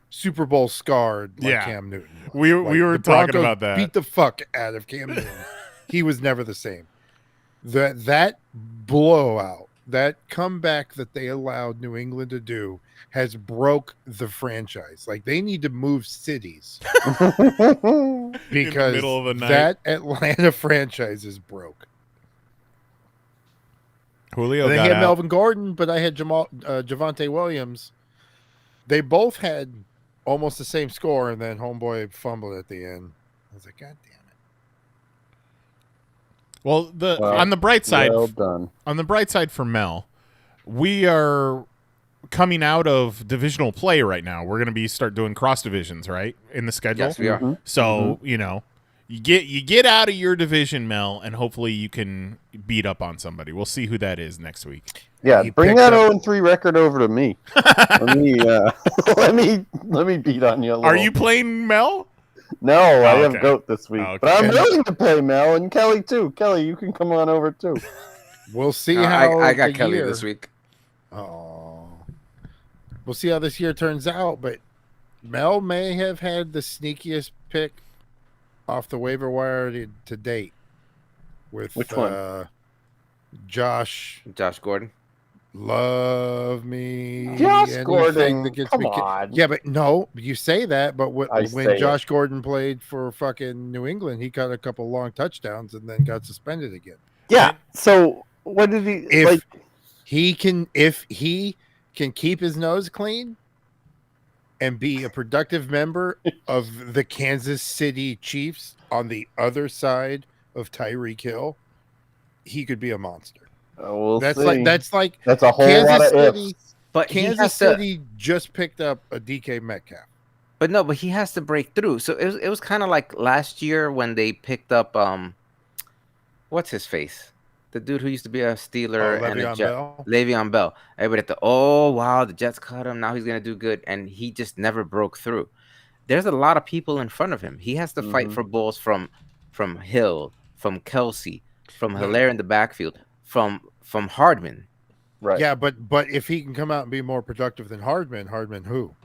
[SPEAKER 4] Super Bowl scarred like
[SPEAKER 6] Yeah.
[SPEAKER 4] Cam Newton. was.
[SPEAKER 6] We were
[SPEAKER 4] the
[SPEAKER 6] talking
[SPEAKER 4] Broncos
[SPEAKER 6] about that.
[SPEAKER 4] Beat the fuck out of Cam Newton. He was never the same. That blowout, that comeback that they allowed New England to do has broke the franchise. Like they need to move cities because
[SPEAKER 6] middle of the night.
[SPEAKER 4] that Atlanta franchise is broke.
[SPEAKER 6] Julio
[SPEAKER 4] They
[SPEAKER 6] got
[SPEAKER 4] had
[SPEAKER 6] out.
[SPEAKER 4] Melvin Gordon, but I had Javonte Williams. They both had almost the same score, and then homeboy fumbled at the end. I was like, God damn it.
[SPEAKER 6] Well,
[SPEAKER 3] Well,
[SPEAKER 6] on the bright side,
[SPEAKER 3] Well done.
[SPEAKER 6] on the bright side for Mel, we are coming out of divisional play right now. We're going to start doing cross divisions, right, in the schedule.
[SPEAKER 5] Yes, we are.
[SPEAKER 3] Mhm.
[SPEAKER 6] So you get out of your division, Mel, and hopefully you can beat up on somebody. We'll see who that is next week.
[SPEAKER 3] Yeah,
[SPEAKER 4] He
[SPEAKER 3] bring
[SPEAKER 4] picked
[SPEAKER 3] that
[SPEAKER 4] up-
[SPEAKER 3] 0-3 record over to me. let me beat on you a little.
[SPEAKER 6] Are you playing Mel?
[SPEAKER 3] No, I have
[SPEAKER 6] okay.
[SPEAKER 3] Goat this week.
[SPEAKER 6] Oh, okay.
[SPEAKER 3] But I'm willing to play Mel and Kelly too. Kelly, you can come on over too.
[SPEAKER 4] We'll see
[SPEAKER 5] No,
[SPEAKER 4] how
[SPEAKER 5] I got
[SPEAKER 4] the
[SPEAKER 5] Kelly
[SPEAKER 4] year-
[SPEAKER 5] this week.
[SPEAKER 4] Oh, we'll see how this year turns out. But Mel may have had the sneakiest pick off the waiver wire to date. With
[SPEAKER 3] Which one?
[SPEAKER 4] Josh,
[SPEAKER 5] Josh Gordon.
[SPEAKER 4] love me.
[SPEAKER 3] Josh
[SPEAKER 4] anything
[SPEAKER 3] Gordon,
[SPEAKER 4] that gets
[SPEAKER 3] come
[SPEAKER 4] me ki-
[SPEAKER 3] on.
[SPEAKER 4] Yeah, but no, you say that, but
[SPEAKER 3] I
[SPEAKER 4] when
[SPEAKER 3] say
[SPEAKER 4] Josh Gordon played for fucking New England, he got a couple long touchdowns and then got suspended again.
[SPEAKER 3] Yeah. So what did he
[SPEAKER 4] If
[SPEAKER 3] like?
[SPEAKER 4] he can, if he can keep his nose clean and be a productive member of the Kansas City Chiefs on the other side of Tyreek Hill, he could be a monster.
[SPEAKER 3] We'll
[SPEAKER 4] That's
[SPEAKER 3] see.
[SPEAKER 4] That's
[SPEAKER 3] a whole
[SPEAKER 4] Kansas
[SPEAKER 3] lot of
[SPEAKER 4] City.
[SPEAKER 3] ifs.
[SPEAKER 5] But
[SPEAKER 4] Kansas City just picked up a DK Metcalf.
[SPEAKER 5] But he has to break through. So it was kind of like last year when they picked up what's his face? The dude who used to be a Steeler and a Jet. Le'Veon Bell. Everybody thought, oh wow, the Jets cut him. Now he's gonna do good, and he just never broke through. There's a lot of people in front of him. He has to fight for balls from Hill, from Kelsey, from Hilaire in the backfield, from Hardman.
[SPEAKER 3] Right.
[SPEAKER 4] Yeah, but if he can come out and be more productive than Hardman who?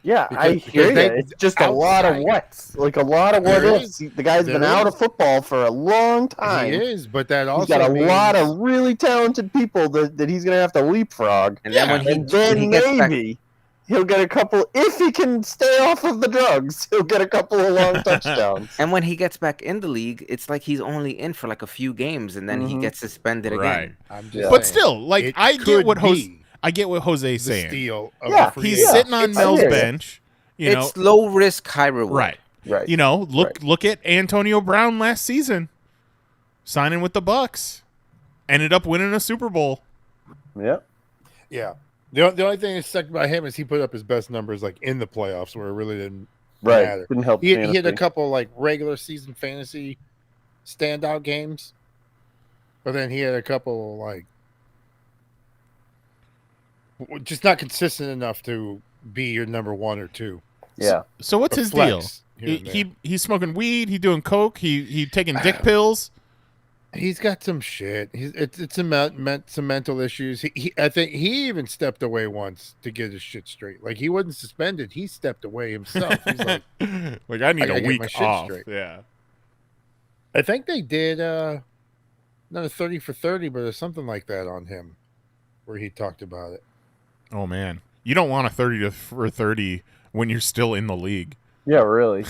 [SPEAKER 3] Yeah, I
[SPEAKER 4] Because
[SPEAKER 3] hear you.
[SPEAKER 4] they-
[SPEAKER 3] It's just a lot of whats. Like a lot of what
[SPEAKER 4] There
[SPEAKER 3] ifs. The guy's been
[SPEAKER 4] There
[SPEAKER 3] out
[SPEAKER 4] is.
[SPEAKER 3] of football for a long time.
[SPEAKER 4] He is, but that also
[SPEAKER 3] He's got a
[SPEAKER 4] means,
[SPEAKER 3] lot of really talented people that he's going to have to leapfrog.
[SPEAKER 5] And then when he gets back,
[SPEAKER 3] maybe he'll get a couple, if he can stay off of the drugs, he'll get a couple of long touchdowns.
[SPEAKER 5] and when he gets back in the league, it's like he's only in for like a few games, and then he gets suspended
[SPEAKER 6] Right.
[SPEAKER 5] again.
[SPEAKER 4] I'm just
[SPEAKER 3] Yeah.
[SPEAKER 4] saying,
[SPEAKER 6] But still, like
[SPEAKER 4] it
[SPEAKER 6] I get
[SPEAKER 4] could
[SPEAKER 6] what
[SPEAKER 4] be
[SPEAKER 6] Jose's
[SPEAKER 4] the
[SPEAKER 6] saying.
[SPEAKER 4] steal of
[SPEAKER 3] Yeah,
[SPEAKER 4] the free
[SPEAKER 6] He's
[SPEAKER 4] agent.
[SPEAKER 6] sitting on
[SPEAKER 3] I
[SPEAKER 6] Mel's
[SPEAKER 3] hear you.
[SPEAKER 6] bench. You know,
[SPEAKER 5] It's low risk, high reward.
[SPEAKER 6] right.
[SPEAKER 3] Right.
[SPEAKER 6] You know, look at Antonio Brown last season, signing with the Bucks, ended up winning a Super Bowl.
[SPEAKER 3] Yep.
[SPEAKER 4] Yeah. The only thing that stuck by him is he put up his best numbers like in the playoffs where it really didn't
[SPEAKER 3] Right.
[SPEAKER 4] matter.
[SPEAKER 3] Didn't help
[SPEAKER 4] He had a
[SPEAKER 3] fantasy.
[SPEAKER 4] couple like regular season fantasy standout games, but then he had a couple like just not consistent enough to be your number one or two.
[SPEAKER 3] Yeah.
[SPEAKER 6] So what's
[SPEAKER 4] Or
[SPEAKER 6] his
[SPEAKER 4] flex
[SPEAKER 6] deal?
[SPEAKER 4] here and there.
[SPEAKER 6] He's smoking weed. He doing coke. He taking dick pills.
[SPEAKER 4] He's got some shit. It's some mental issues. I think he even stepped away once to get his shit straight. Like he wasn't suspended. He stepped away himself. He's like,
[SPEAKER 6] Like I need
[SPEAKER 4] I gotta
[SPEAKER 6] a
[SPEAKER 4] get
[SPEAKER 6] week
[SPEAKER 4] my shit
[SPEAKER 6] off.
[SPEAKER 4] straight.
[SPEAKER 6] Yeah.
[SPEAKER 4] I think they did not a 30 for 30, but there's something like that on him where he talked about it.
[SPEAKER 6] Oh man, you don't want a 30 for 30 when you're still in the league.
[SPEAKER 3] Yeah, really.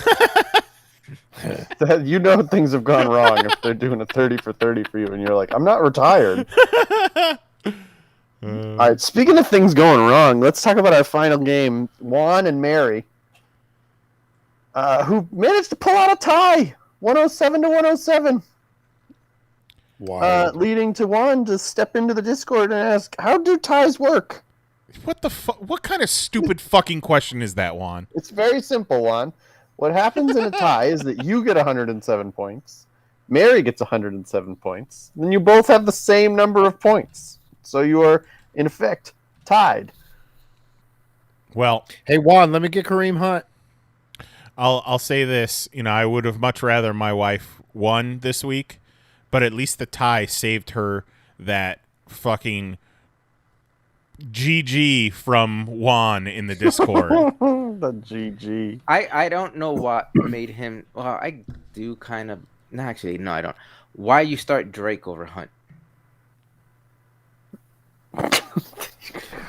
[SPEAKER 3] You know things have gone wrong if they're doing a 30 for 30 for you and you're like, I'm not retired. All right, speaking of things going wrong, let's talk about our final game. Juan and Mary, who managed to pull out a tie, 107 to 107.
[SPEAKER 4] Wow.
[SPEAKER 3] Leading to Juan to step into the Discord and ask, how do ties work?
[SPEAKER 6] What the fuck? What kind of stupid fucking question is that, Juan?
[SPEAKER 3] It's very simple, Juan. What happens in a tie is that you get 107 points, Mary gets 107 points, then you both have the same number of points. So you are, in effect, tied.
[SPEAKER 6] Well,
[SPEAKER 4] Hey Juan, let me get Kareem Hunt.
[SPEAKER 6] I'll say this. You know, I would have much rather my wife won this week, but at least the tie saved her that fucking GG from Juan in the Discord.
[SPEAKER 3] The GG.
[SPEAKER 5] I don't know what made him. Well, I do kind of. No, actually, no, I don't. Why you start Drake over Hunt?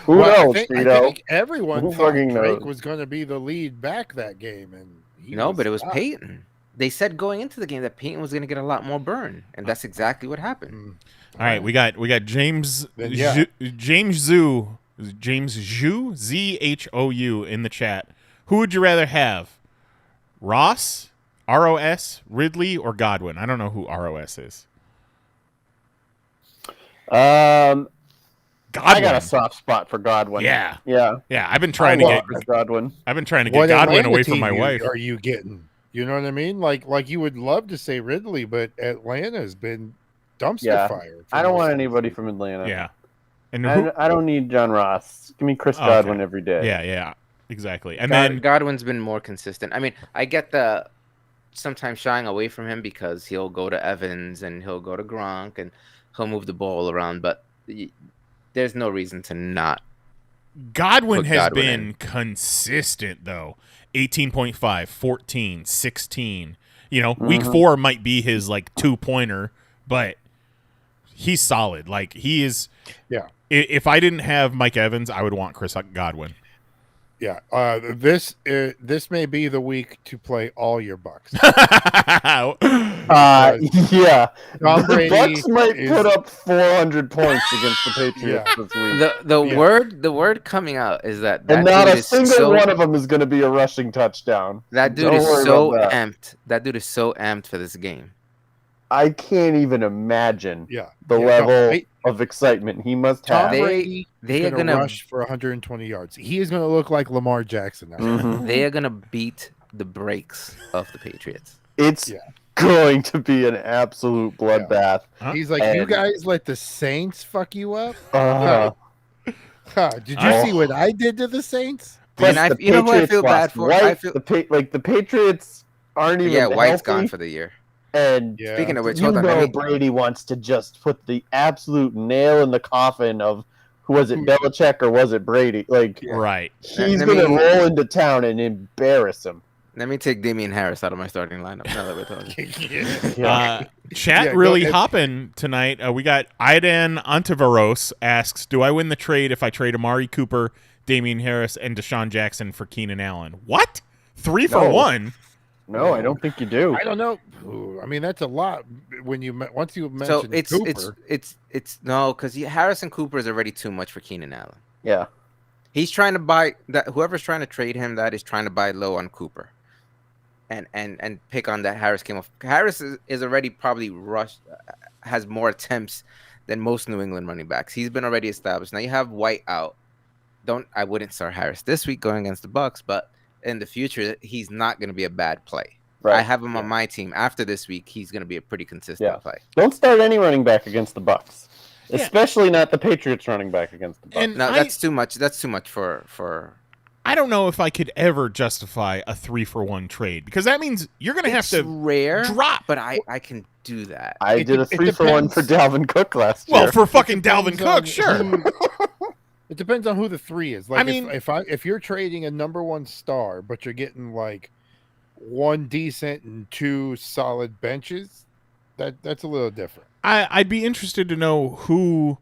[SPEAKER 3] Who knows,
[SPEAKER 4] I
[SPEAKER 3] Tito?
[SPEAKER 4] think everyone
[SPEAKER 3] Who
[SPEAKER 4] thought
[SPEAKER 3] fucking
[SPEAKER 4] Drake
[SPEAKER 3] knows?
[SPEAKER 4] was going to be the lead back that game, and he
[SPEAKER 5] No, but it was
[SPEAKER 4] not.
[SPEAKER 5] Peyton. They said going into the game that Peyton was going to get a lot more burn, and that's exactly what happened.
[SPEAKER 6] All right, we got James
[SPEAKER 4] Then, yeah.
[SPEAKER 6] James Zhou ZHOU in the chat. Who would you rather have? Ross, ROS, Ridley, or Godwin? I don't know who ROS is.
[SPEAKER 3] I
[SPEAKER 6] Godwin.
[SPEAKER 3] got a soft spot for Godwin.
[SPEAKER 6] Yeah.
[SPEAKER 3] Yeah.
[SPEAKER 6] I've been trying to
[SPEAKER 3] I
[SPEAKER 6] get
[SPEAKER 3] love Chris Godwin.
[SPEAKER 4] What
[SPEAKER 6] Godwin
[SPEAKER 4] Atlanta
[SPEAKER 6] away from
[SPEAKER 4] team
[SPEAKER 6] my wife.
[SPEAKER 4] Are you getting? You know what I mean? Like you would love to say Ridley, but Atlanta has been dumpster
[SPEAKER 3] Yeah.
[SPEAKER 4] fire. for
[SPEAKER 3] I don't
[SPEAKER 4] most
[SPEAKER 3] want
[SPEAKER 4] of the
[SPEAKER 3] anybody
[SPEAKER 4] season.
[SPEAKER 3] from Atlanta.
[SPEAKER 6] Yeah. And who?
[SPEAKER 3] I don't need John Ross. Give me Chris
[SPEAKER 6] Okay.
[SPEAKER 3] Godwin every day.
[SPEAKER 6] Yeah, exactly. And
[SPEAKER 5] God-
[SPEAKER 6] then
[SPEAKER 5] Godwin's been more consistent. I mean, I get the sometimes shying away from him because he'll go to Evans and he'll go to Gronk and he'll move the ball around, but there's no reason to not.
[SPEAKER 6] Godwin
[SPEAKER 5] Put
[SPEAKER 6] has
[SPEAKER 5] Godwin
[SPEAKER 6] been
[SPEAKER 5] in.
[SPEAKER 6] consistent though. 18.5, 14, 16. You know, week 4 might be his like 2-pointer, but he's solid. Like he is.
[SPEAKER 4] Yeah.
[SPEAKER 6] If I didn't have Mike Evans, I would want Chris Godwin.
[SPEAKER 4] Yeah. This may be the week to play all your Bucks.
[SPEAKER 3] Yeah.
[SPEAKER 4] Tom
[SPEAKER 3] The
[SPEAKER 4] Brady
[SPEAKER 3] Bucks might
[SPEAKER 4] is-
[SPEAKER 3] put up 400 points against the Patriots this week.
[SPEAKER 5] The word coming out is that
[SPEAKER 3] And not
[SPEAKER 5] dude
[SPEAKER 3] a
[SPEAKER 5] is
[SPEAKER 3] single
[SPEAKER 5] so,
[SPEAKER 3] one of them is going to be a rushing touchdown.
[SPEAKER 5] that dude
[SPEAKER 3] Don't
[SPEAKER 5] is
[SPEAKER 3] worry
[SPEAKER 5] so
[SPEAKER 3] about that.
[SPEAKER 5] amped. That dude is so amped for this game.
[SPEAKER 3] I can't even imagine the
[SPEAKER 4] no,
[SPEAKER 3] level of excitement he must
[SPEAKER 4] Tom
[SPEAKER 3] have.
[SPEAKER 4] Brady
[SPEAKER 5] They
[SPEAKER 4] is
[SPEAKER 5] are
[SPEAKER 4] going to
[SPEAKER 5] gonna
[SPEAKER 4] rush for 120 yards. He is going to look like Lamar Jackson now.
[SPEAKER 3] Mhm.
[SPEAKER 5] they are gonna beat the brakes of the Patriots.
[SPEAKER 3] It's going to be an absolute bloodbath.
[SPEAKER 4] He's like, you guys let the Saints fuck you up? Did you see what I did to the Saints?
[SPEAKER 5] And you know who I feel bad for?
[SPEAKER 3] White,
[SPEAKER 5] I feel
[SPEAKER 3] the Patriots aren't even
[SPEAKER 5] White's
[SPEAKER 3] healthy,
[SPEAKER 5] gone for the year.
[SPEAKER 3] And
[SPEAKER 5] Speaking of which,
[SPEAKER 3] you
[SPEAKER 5] hold on.
[SPEAKER 3] know Brady wants to just put the absolute nail in the coffin of was it Belichick or was it Brady? Like,
[SPEAKER 6] Right.
[SPEAKER 3] he's going to roll into town and embarrass him.
[SPEAKER 5] Let me take Damien Harris out of my starting lineup now that we're talking.
[SPEAKER 6] Chat really hopping tonight. We got Aidan Antiveros asks, do I win the trade if I trade Amari Cooper, Damien Harris, and Deshaun Jackson for Keenan Allen? What? 3 for 1?
[SPEAKER 3] No, I don't think you do.
[SPEAKER 4] I don't know. I mean, that's a lot when once you mention Cooper.
[SPEAKER 5] It's no, because Harris and Cooper is already too much for Keenan Allen.
[SPEAKER 3] Yeah.
[SPEAKER 5] He's trying to buy that. Whoever's trying to trade him, that is trying to buy low on Cooper, and pick on that Harris came off. Harris is already probably rushed, has more attempts than most New England running backs. He's been already established. Now you have White out. I wouldn't start Harris this week going against the Bucks, but in the future he's not going to be a bad play. Right. I have him on my team. After this week, he's going to be a pretty consistent play.
[SPEAKER 3] Don't start any running back against the Bucks. Especially not the Patriots running back against the Bucks.
[SPEAKER 6] And
[SPEAKER 5] that's too much. That's too much for.
[SPEAKER 6] I don't know if I could ever justify a 3 for 1 trade because that means you're going to have to
[SPEAKER 5] rare
[SPEAKER 6] drop.
[SPEAKER 5] But I can do that.
[SPEAKER 3] I did a 3 for 1 for Dalvin Cook last year.
[SPEAKER 6] Well, for fucking Dalvin Cook, sure.
[SPEAKER 4] It depends on who the 3 is. Like,
[SPEAKER 6] I mean,
[SPEAKER 4] if you're trading a number 1 star, but you're getting like 1 decent and 2 solid benches, that's a little different.
[SPEAKER 6] I'd be interested to know who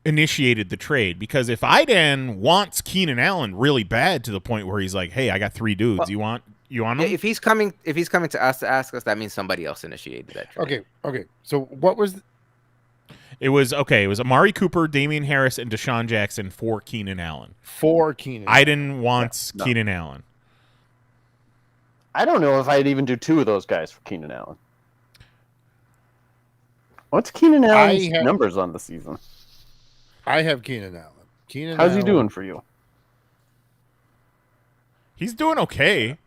[SPEAKER 6] initiated the trade because if Aidan wants Keenan Allen really bad to the point where he's like, "Hey, I got 3 dudes.
[SPEAKER 5] Well,
[SPEAKER 6] you want him?"
[SPEAKER 5] If he's coming to us to ask us, that means somebody else initiated that trade.
[SPEAKER 4] Okay. So what was?
[SPEAKER 6] It was Amari Cooper, Damien Harris, and Deshaun Jackson for Keenan Allen. Aidan wants Keenan Allen.
[SPEAKER 3] I don't know if I'd even do 2 of those guys for Keenan Allen. What's Keenan Allen's numbers on the season?
[SPEAKER 4] I have Keenan Allen.
[SPEAKER 3] How's he doing for you?
[SPEAKER 6] He's doing okay.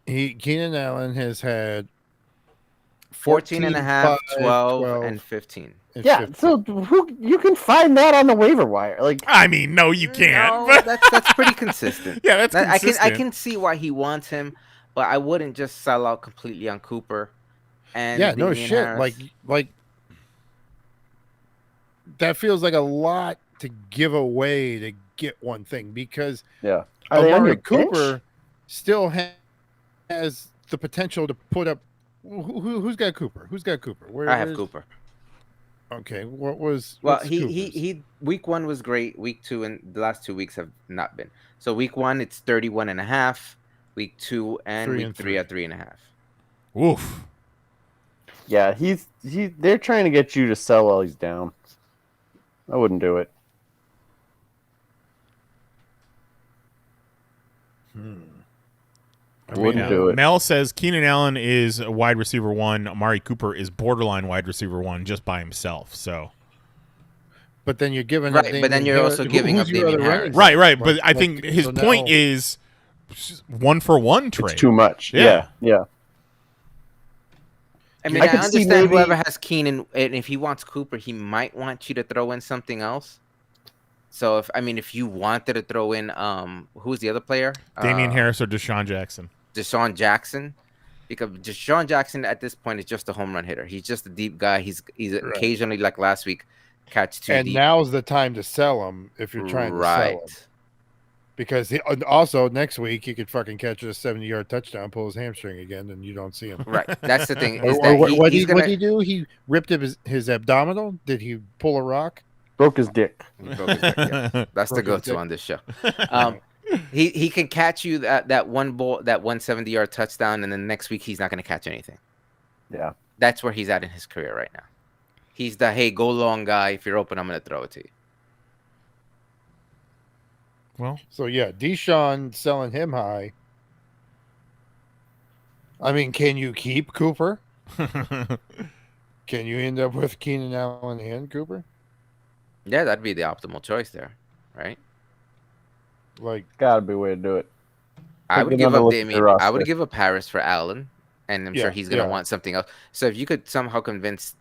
[SPEAKER 4] Keenan Allen has had
[SPEAKER 5] 14 and a half, 12, and 15.
[SPEAKER 3] Yeah, so you can find that on the waiver wire. Like,
[SPEAKER 6] I mean, no, you can't.
[SPEAKER 5] No, that's pretty consistent.
[SPEAKER 6] Yeah, that's consistent.
[SPEAKER 5] I can see why he wants him, but I wouldn't just sell out completely on Cooper. And
[SPEAKER 4] no shit.
[SPEAKER 5] Harris.
[SPEAKER 4] Like that feels like a lot to give away to get one thing because Amari Cooper still has the potential to put up. Who's got Cooper?
[SPEAKER 5] I have Cooper.
[SPEAKER 4] Okay, what's
[SPEAKER 5] he week 1 was great. Week 2 and the last 2 weeks have not been. So week 1 it's 31.5. Week 2 and week 3 are 3.5.
[SPEAKER 6] Oof.
[SPEAKER 3] Yeah, they're trying to get you to sell while he's down. I wouldn't do it. I wouldn't do it.
[SPEAKER 6] Mel says Keenan Allen is a wide receiver 1. Amari Cooper is borderline wide receiver 1 just by himself. So,
[SPEAKER 4] but then you're giving
[SPEAKER 5] right. But then you're also giving up Damien Harris.
[SPEAKER 6] Right. But I think his point is 1 for 1 trade.
[SPEAKER 3] It's too much. Yeah.
[SPEAKER 5] I mean, I understand whoever has Keenan, and if he wants Cooper, he might want you to throw in something else. So if you wanted to throw in who's the other player?
[SPEAKER 6] Damien Harris or Deshaun Jackson.
[SPEAKER 5] Deshaun Jackson. Because Deshaun Jackson at this point is just a home run hitter. He's just a deep guy. He's occasionally, like last week, catch 2
[SPEAKER 4] and
[SPEAKER 5] deep.
[SPEAKER 4] Now's the time to sell him if you're trying to sell him. Because also next week he could fucking catch a 70-yard touchdown, pull his hamstring again, and you don't see him.
[SPEAKER 5] Right. That's the thing.
[SPEAKER 4] What did he do? He ripped his abdominal? Did he pull a rock?
[SPEAKER 3] Broke his dick.
[SPEAKER 5] Yeah. That's the go-to on this show. He can catch you that one ball, that 170-yard touchdown, and then next week he's not going to catch anything.
[SPEAKER 3] Yeah.
[SPEAKER 5] That's where he's at in his career right now. He's the, hey, go long guy. If you're open, I'm going to throw it to you.
[SPEAKER 6] Well,
[SPEAKER 4] So yeah, Deshawn selling him high. I mean, can you keep Cooper? Can you end up with Keenan Allen and Cooper?
[SPEAKER 5] Yeah, that'd be the optimal choice there, right?
[SPEAKER 4] Like,
[SPEAKER 3] Gotta be a way to do it.
[SPEAKER 5] I
[SPEAKER 3] Take
[SPEAKER 5] would
[SPEAKER 3] it
[SPEAKER 5] give
[SPEAKER 3] on the
[SPEAKER 5] up
[SPEAKER 3] list of
[SPEAKER 5] Damien.
[SPEAKER 3] your
[SPEAKER 5] I would
[SPEAKER 3] roster.
[SPEAKER 5] give up Harris for Allen, and I'm sure he's going to want something else. So if you could somehow convince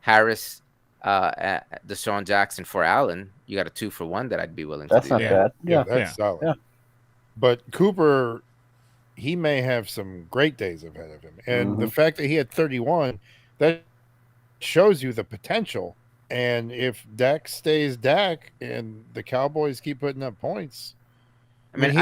[SPEAKER 5] Harris, Deshaun Jackson for Allen, you got a 2-for-1 that I'd be willing to
[SPEAKER 3] That's
[SPEAKER 5] do.
[SPEAKER 3] not bad.
[SPEAKER 4] yeah,
[SPEAKER 3] Yeah.
[SPEAKER 4] that's solid.
[SPEAKER 3] Yeah.
[SPEAKER 4] But Cooper, he may have some great days ahead of him. And the fact that he had 31, that shows you the potential. And if Dak stays Dak and the Cowboys keep putting up points,
[SPEAKER 5] I mean,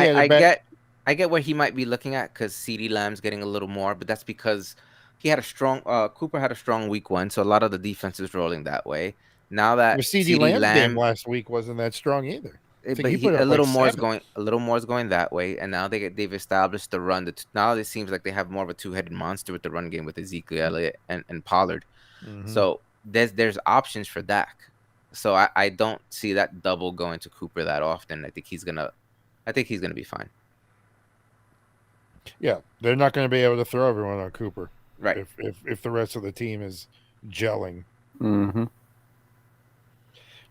[SPEAKER 5] I get what he might be looking at because CeeDee Lamb's getting a little more, but that's because he had a strong Cooper had a strong week 1, so a lot of the defense is rolling that way. Now that
[SPEAKER 4] the CeeDee Lamb game last week wasn't that strong either.
[SPEAKER 5] but a little more is going that way, and now they've established the run. Now it seems like they have more of a two-headed monster with the run game with Ezekiel Elliott and Pollard. So there's options for Dak. So I don't see that double going to Cooper that often. I think he's gonna be fine.
[SPEAKER 4] Yeah, they're not going to be able to throw everyone on Cooper,
[SPEAKER 5] right?
[SPEAKER 4] If the rest of the team is gelling.
[SPEAKER 3] Mm-hmm.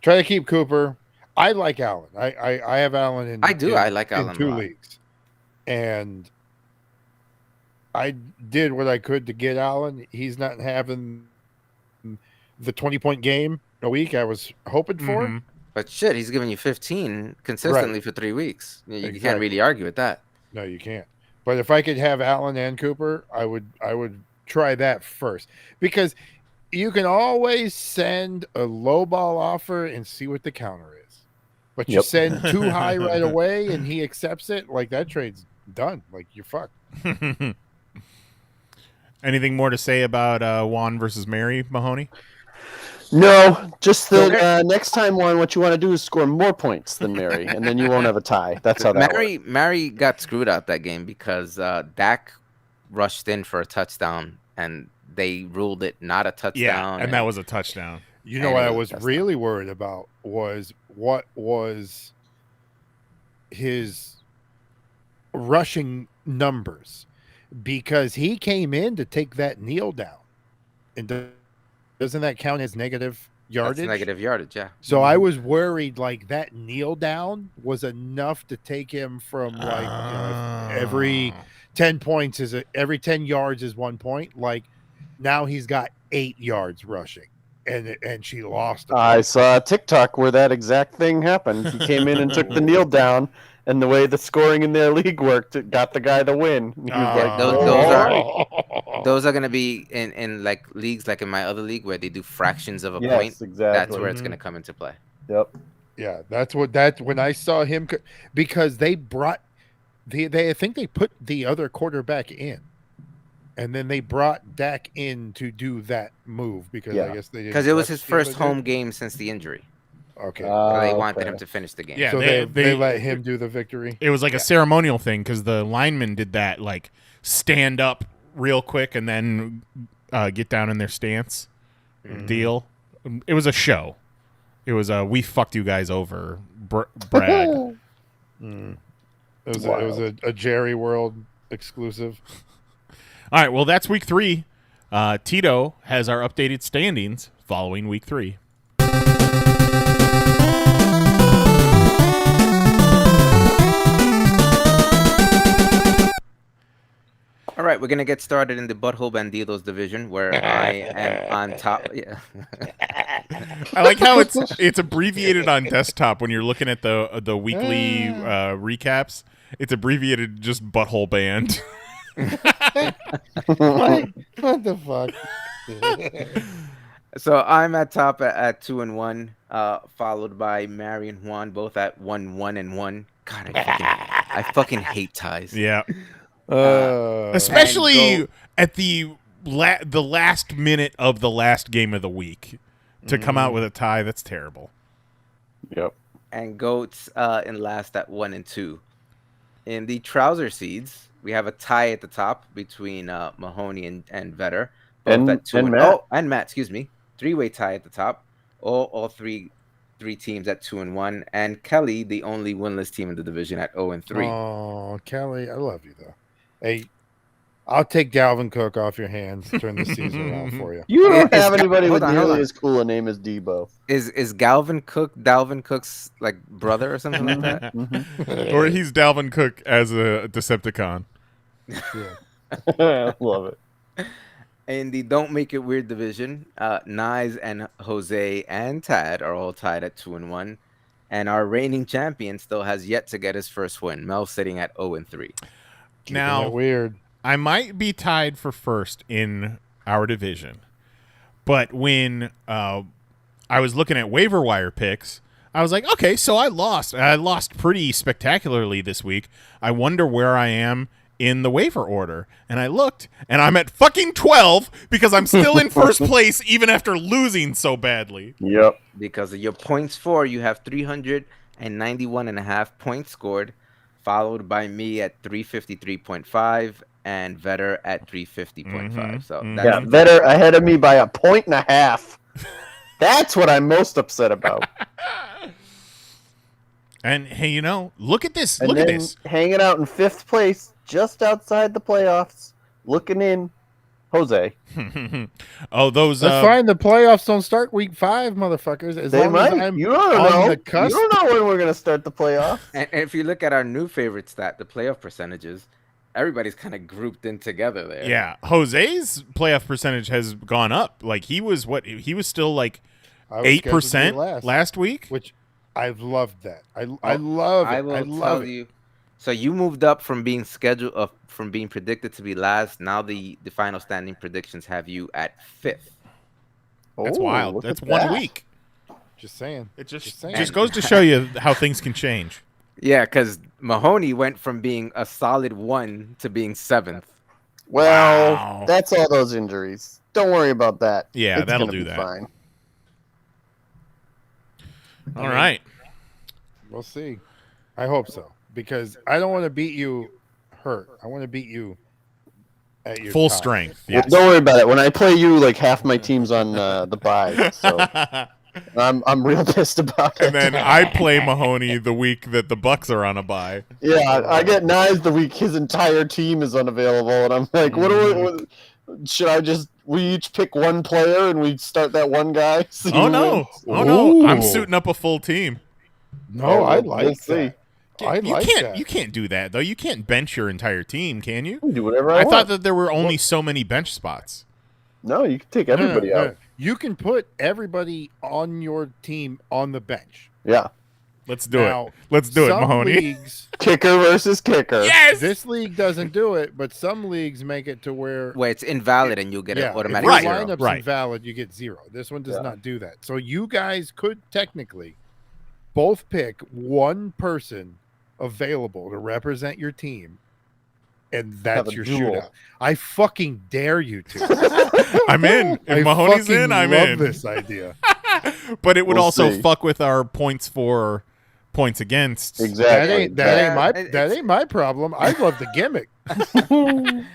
[SPEAKER 4] Try to keep Cooper. I like Allen. I have Allen in.
[SPEAKER 5] I like Allen
[SPEAKER 4] in 2 leagues, and I did what I could to get Allen. He's not having the 20-point game a week I was hoping for.
[SPEAKER 5] But shit, he's giving you 15 consistently for 3 weeks. You can't really argue with that.
[SPEAKER 4] No, you can't. But if I could have Allen and Cooper, I would try that first, because you can always send a low ball offer and see what the counter is. But you send too high right away and he accepts it, like that trade's done. Like you're fucked.
[SPEAKER 6] Anything more to say about Juan versus Mary, Mahoney?
[SPEAKER 3] No, just the next time, Juan, what you want to do is score more points than Mary, and then you won't have a tie. That's how that works.
[SPEAKER 5] Mary got screwed out that game because Dak rushed in for a touchdown, and they ruled it not a touchdown.
[SPEAKER 6] Yeah, and that was a touchdown.
[SPEAKER 4] You know what I was really worried about was what was his rushing numbers, because he came in to take that kneel down, and doesn't that count as negative yardage?
[SPEAKER 5] That's negative yardage, yeah.
[SPEAKER 4] So I was worried like that kneel down was enough to take him from like every 10 points is every 10 yards is 1 point. Like now he's got 8 yards rushing, and she lost.
[SPEAKER 3] I saw a TikTok where that exact thing happened. He came in and took the kneel down, and the way the scoring in their league worked, it got the guy the win. He was like,
[SPEAKER 5] those are going to be in like leagues like in my other league where they do fractions of a point.
[SPEAKER 3] Exactly.
[SPEAKER 5] That's where it's going to come into play.
[SPEAKER 3] Yep.
[SPEAKER 4] Yeah, that's when I saw him, because they brought I think they put the other quarterback in, and then they brought Dak in to do that move because I guess they didn't,
[SPEAKER 5] because it was his first home game since the injury.
[SPEAKER 4] Okay.
[SPEAKER 5] So they wanted him to finish the game.
[SPEAKER 6] Yeah,
[SPEAKER 4] so they let him do the victory.
[SPEAKER 6] It was like a ceremonial thing because the linemen did that, like stand up real quick and then get down in their stance deal. It was a show. It was a we fucked you guys over brag.
[SPEAKER 4] It was a Jerry World exclusive.
[SPEAKER 6] All right, well that's week 3. Tito has our updated standings following week 3.
[SPEAKER 5] All right, we're going to get started in the Butthole Bandidos division where I am on top. Yeah.
[SPEAKER 6] I like how it's abbreviated on desktop when you're looking at the weekly recaps. It's abbreviated just Butthole Band.
[SPEAKER 4] What the fuck?
[SPEAKER 5] So I'm at top at 2-1, followed by Mary and Juan, both at 1-1-1. God, I fucking hate ties.
[SPEAKER 6] Yeah. Especially at the last minute of the last game of the week to come out with a tie. That's terrible.
[SPEAKER 3] Yep.
[SPEAKER 5] and Goats in last at 1 and 2. In the trouser seeds, we have a tie at the top between Mahoney and Vetter, both
[SPEAKER 3] And-
[SPEAKER 5] at 2
[SPEAKER 3] and
[SPEAKER 5] and
[SPEAKER 3] Matt.
[SPEAKER 5] Oh, and Matt, excuse me. Three-way tie at the top. All three teams at 2 and 1, and Kelly, the only winless team in the division, at 0 and 3.
[SPEAKER 4] Oh, Kelly, I love you though. Hey, I'll take Dalvin Cook off your hands. Turn the season around for you.
[SPEAKER 3] You don't
[SPEAKER 5] Is
[SPEAKER 3] have
[SPEAKER 5] Gal-
[SPEAKER 3] anybody with
[SPEAKER 5] hold on, hold
[SPEAKER 3] nearly
[SPEAKER 5] on.
[SPEAKER 3] as cool a name as Debo.
[SPEAKER 5] Is Dalvin Cook's like brother or something like that?
[SPEAKER 6] Or he's Dalvin Cook as a Decepticon.
[SPEAKER 3] I love it.
[SPEAKER 5] In the Don't Make It Weird division, Nyes and Jose and Tad are all tied at 2 and 1, and our reigning champion still has yet to get his first win. Mel sitting at 0 and 3.
[SPEAKER 6] Now,
[SPEAKER 4] Weird.
[SPEAKER 6] I might be tied for first in our division, but when I was looking at waiver wire picks, I was like, okay, so I lost. I lost pretty spectacularly this week. I wonder where I am in the waiver order. And I looked, and I'm at fucking 12 because I'm still in first place even after losing so badly.
[SPEAKER 3] Yep.
[SPEAKER 5] Because of your points for, you have 391.5 points scored, followed by me at 353.5 and Vetter at 350.5. So
[SPEAKER 3] Yeah,
[SPEAKER 5] that's
[SPEAKER 3] Vetter ahead of me by 1.5 points. That's what I'm most upset about.
[SPEAKER 6] And hey, you know, look at this.
[SPEAKER 3] And
[SPEAKER 6] Look at
[SPEAKER 3] then
[SPEAKER 6] this.
[SPEAKER 3] hanging out in 5th place, just outside the playoffs, looking in, Jose.
[SPEAKER 6] Oh, those
[SPEAKER 4] That's fine. The playoffs don't start week 5, motherfuckers. As
[SPEAKER 3] They
[SPEAKER 4] long
[SPEAKER 3] might.
[SPEAKER 4] as I'm
[SPEAKER 3] You don't
[SPEAKER 4] on
[SPEAKER 3] know.
[SPEAKER 4] the cusp.
[SPEAKER 3] You don't know when we're gonna start the playoffs.
[SPEAKER 5] And if you look at our new favorite stat, the playoff percentages, everybody's kind of grouped in together there.
[SPEAKER 6] Yeah, Jose's playoff percentage has gone up. Like he was still like
[SPEAKER 4] I was scheduled to be
[SPEAKER 6] 8% last week.
[SPEAKER 4] which I've loved that. I love it.
[SPEAKER 5] I will
[SPEAKER 4] love
[SPEAKER 5] tell
[SPEAKER 4] it.
[SPEAKER 5] you. So you moved up from being scheduled from being predicted to be last. Now the final standing predictions have you at 5th.
[SPEAKER 6] That's
[SPEAKER 3] Oh,
[SPEAKER 6] wild.
[SPEAKER 3] look
[SPEAKER 6] That's
[SPEAKER 3] at
[SPEAKER 6] 1
[SPEAKER 3] that.
[SPEAKER 6] week.
[SPEAKER 4] Just saying.
[SPEAKER 6] It just
[SPEAKER 4] saying.
[SPEAKER 6] goes to show you how things can change.
[SPEAKER 5] Yeah, because Mahoney went from being a solid 1 to being 7th.
[SPEAKER 3] Well,
[SPEAKER 6] Wow.
[SPEAKER 3] that's all those injuries. Don't worry about that.
[SPEAKER 6] Yeah,
[SPEAKER 3] It's
[SPEAKER 6] that'll
[SPEAKER 3] gonna
[SPEAKER 6] do
[SPEAKER 3] be
[SPEAKER 6] that.
[SPEAKER 3] Fine.
[SPEAKER 6] All right.
[SPEAKER 4] We'll see. I hope so. Because I don't want to beat you hurt. I want to beat you at your
[SPEAKER 6] Full
[SPEAKER 4] top.
[SPEAKER 6] strength.
[SPEAKER 3] Well,
[SPEAKER 6] Yes.
[SPEAKER 3] don't worry about it. When I play you, like half my team's on the bye, so I'm real pissed about it.
[SPEAKER 6] And then I play Mahoney the week that the Bucks are on a bye.
[SPEAKER 3] Yeah, I get Knives the week his entire team is unavailable, and I'm like, should I just we each pick one player and we start that one guy? See
[SPEAKER 6] Oh
[SPEAKER 3] who
[SPEAKER 6] no!
[SPEAKER 3] wins?
[SPEAKER 6] Oh no! I'm
[SPEAKER 4] Ooh.
[SPEAKER 6] suiting up a full team.
[SPEAKER 4] No, I
[SPEAKER 3] We'll
[SPEAKER 4] like
[SPEAKER 3] see.
[SPEAKER 4] that. I
[SPEAKER 6] You
[SPEAKER 4] like
[SPEAKER 6] can't.
[SPEAKER 4] that.
[SPEAKER 6] You can't do that though. You can't bench your entire team, can you?
[SPEAKER 3] I can do whatever I
[SPEAKER 6] I
[SPEAKER 3] want.
[SPEAKER 6] thought that there were only so many bench spots.
[SPEAKER 3] No, you can take everybody out.
[SPEAKER 4] You can put everybody on your team on the bench.
[SPEAKER 3] Yeah,
[SPEAKER 6] Let's do
[SPEAKER 4] Now,
[SPEAKER 6] it. Let's do it,
[SPEAKER 4] some
[SPEAKER 6] Mahoney.
[SPEAKER 4] Leagues,
[SPEAKER 3] kicker versus kicker.
[SPEAKER 6] Yes.
[SPEAKER 4] this league doesn't do it, but some leagues make it to where
[SPEAKER 5] Where it's invalid and you'll get
[SPEAKER 4] yeah,
[SPEAKER 5] an automatic
[SPEAKER 4] if
[SPEAKER 6] Right.
[SPEAKER 4] your
[SPEAKER 5] 0.
[SPEAKER 4] lineup's
[SPEAKER 6] Right.
[SPEAKER 4] invalid, you get 0. This one does
[SPEAKER 3] Yeah.
[SPEAKER 4] not do that. So you guys could technically both pick one person available to represent your team, and that's
[SPEAKER 3] a
[SPEAKER 4] your
[SPEAKER 3] duel.
[SPEAKER 4] shootout. I fucking dare you to.
[SPEAKER 6] I'm in. If
[SPEAKER 4] I
[SPEAKER 6] Mahoney's
[SPEAKER 4] fucking
[SPEAKER 6] in, I'm
[SPEAKER 4] love
[SPEAKER 6] in.
[SPEAKER 4] this idea.
[SPEAKER 6] But it would
[SPEAKER 3] We'll
[SPEAKER 6] also
[SPEAKER 3] see.
[SPEAKER 6] fuck with our points for, points against.
[SPEAKER 3] Exactly.
[SPEAKER 4] That ain't my problem. I love the gimmick. You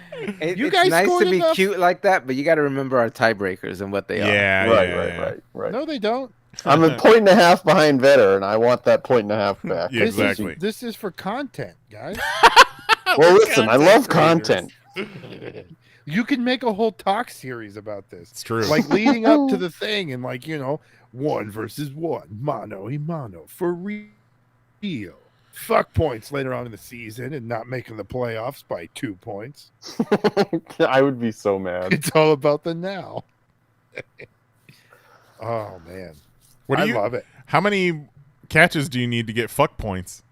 [SPEAKER 5] It's
[SPEAKER 4] guys
[SPEAKER 5] nice
[SPEAKER 4] scored
[SPEAKER 5] to be
[SPEAKER 4] enough?
[SPEAKER 5] cute like that, but you got to remember our tiebreakers and what they are.
[SPEAKER 6] Yeah,
[SPEAKER 3] Right,
[SPEAKER 6] yeah,
[SPEAKER 3] right,
[SPEAKER 6] yeah.
[SPEAKER 3] right.
[SPEAKER 4] No, they don't.
[SPEAKER 3] I'm 1.5 points behind Vetter, and I want that 1.5 points back.
[SPEAKER 6] Yeah, exactly.
[SPEAKER 4] This is for content, guys.
[SPEAKER 3] Well, listen, I love content.
[SPEAKER 4] You can make a whole talk series about this.
[SPEAKER 6] It's true.
[SPEAKER 4] Like leading up to the thing and like, 1 versus 1, mano y mano for real. Fuck points later on in the season and not making the playoffs by 2 points.
[SPEAKER 3] I would be so mad.
[SPEAKER 4] It's all about the now. Oh man.
[SPEAKER 6] What do
[SPEAKER 4] I
[SPEAKER 6] you?
[SPEAKER 4] love it.
[SPEAKER 6] How many catches do you need to get fuck points?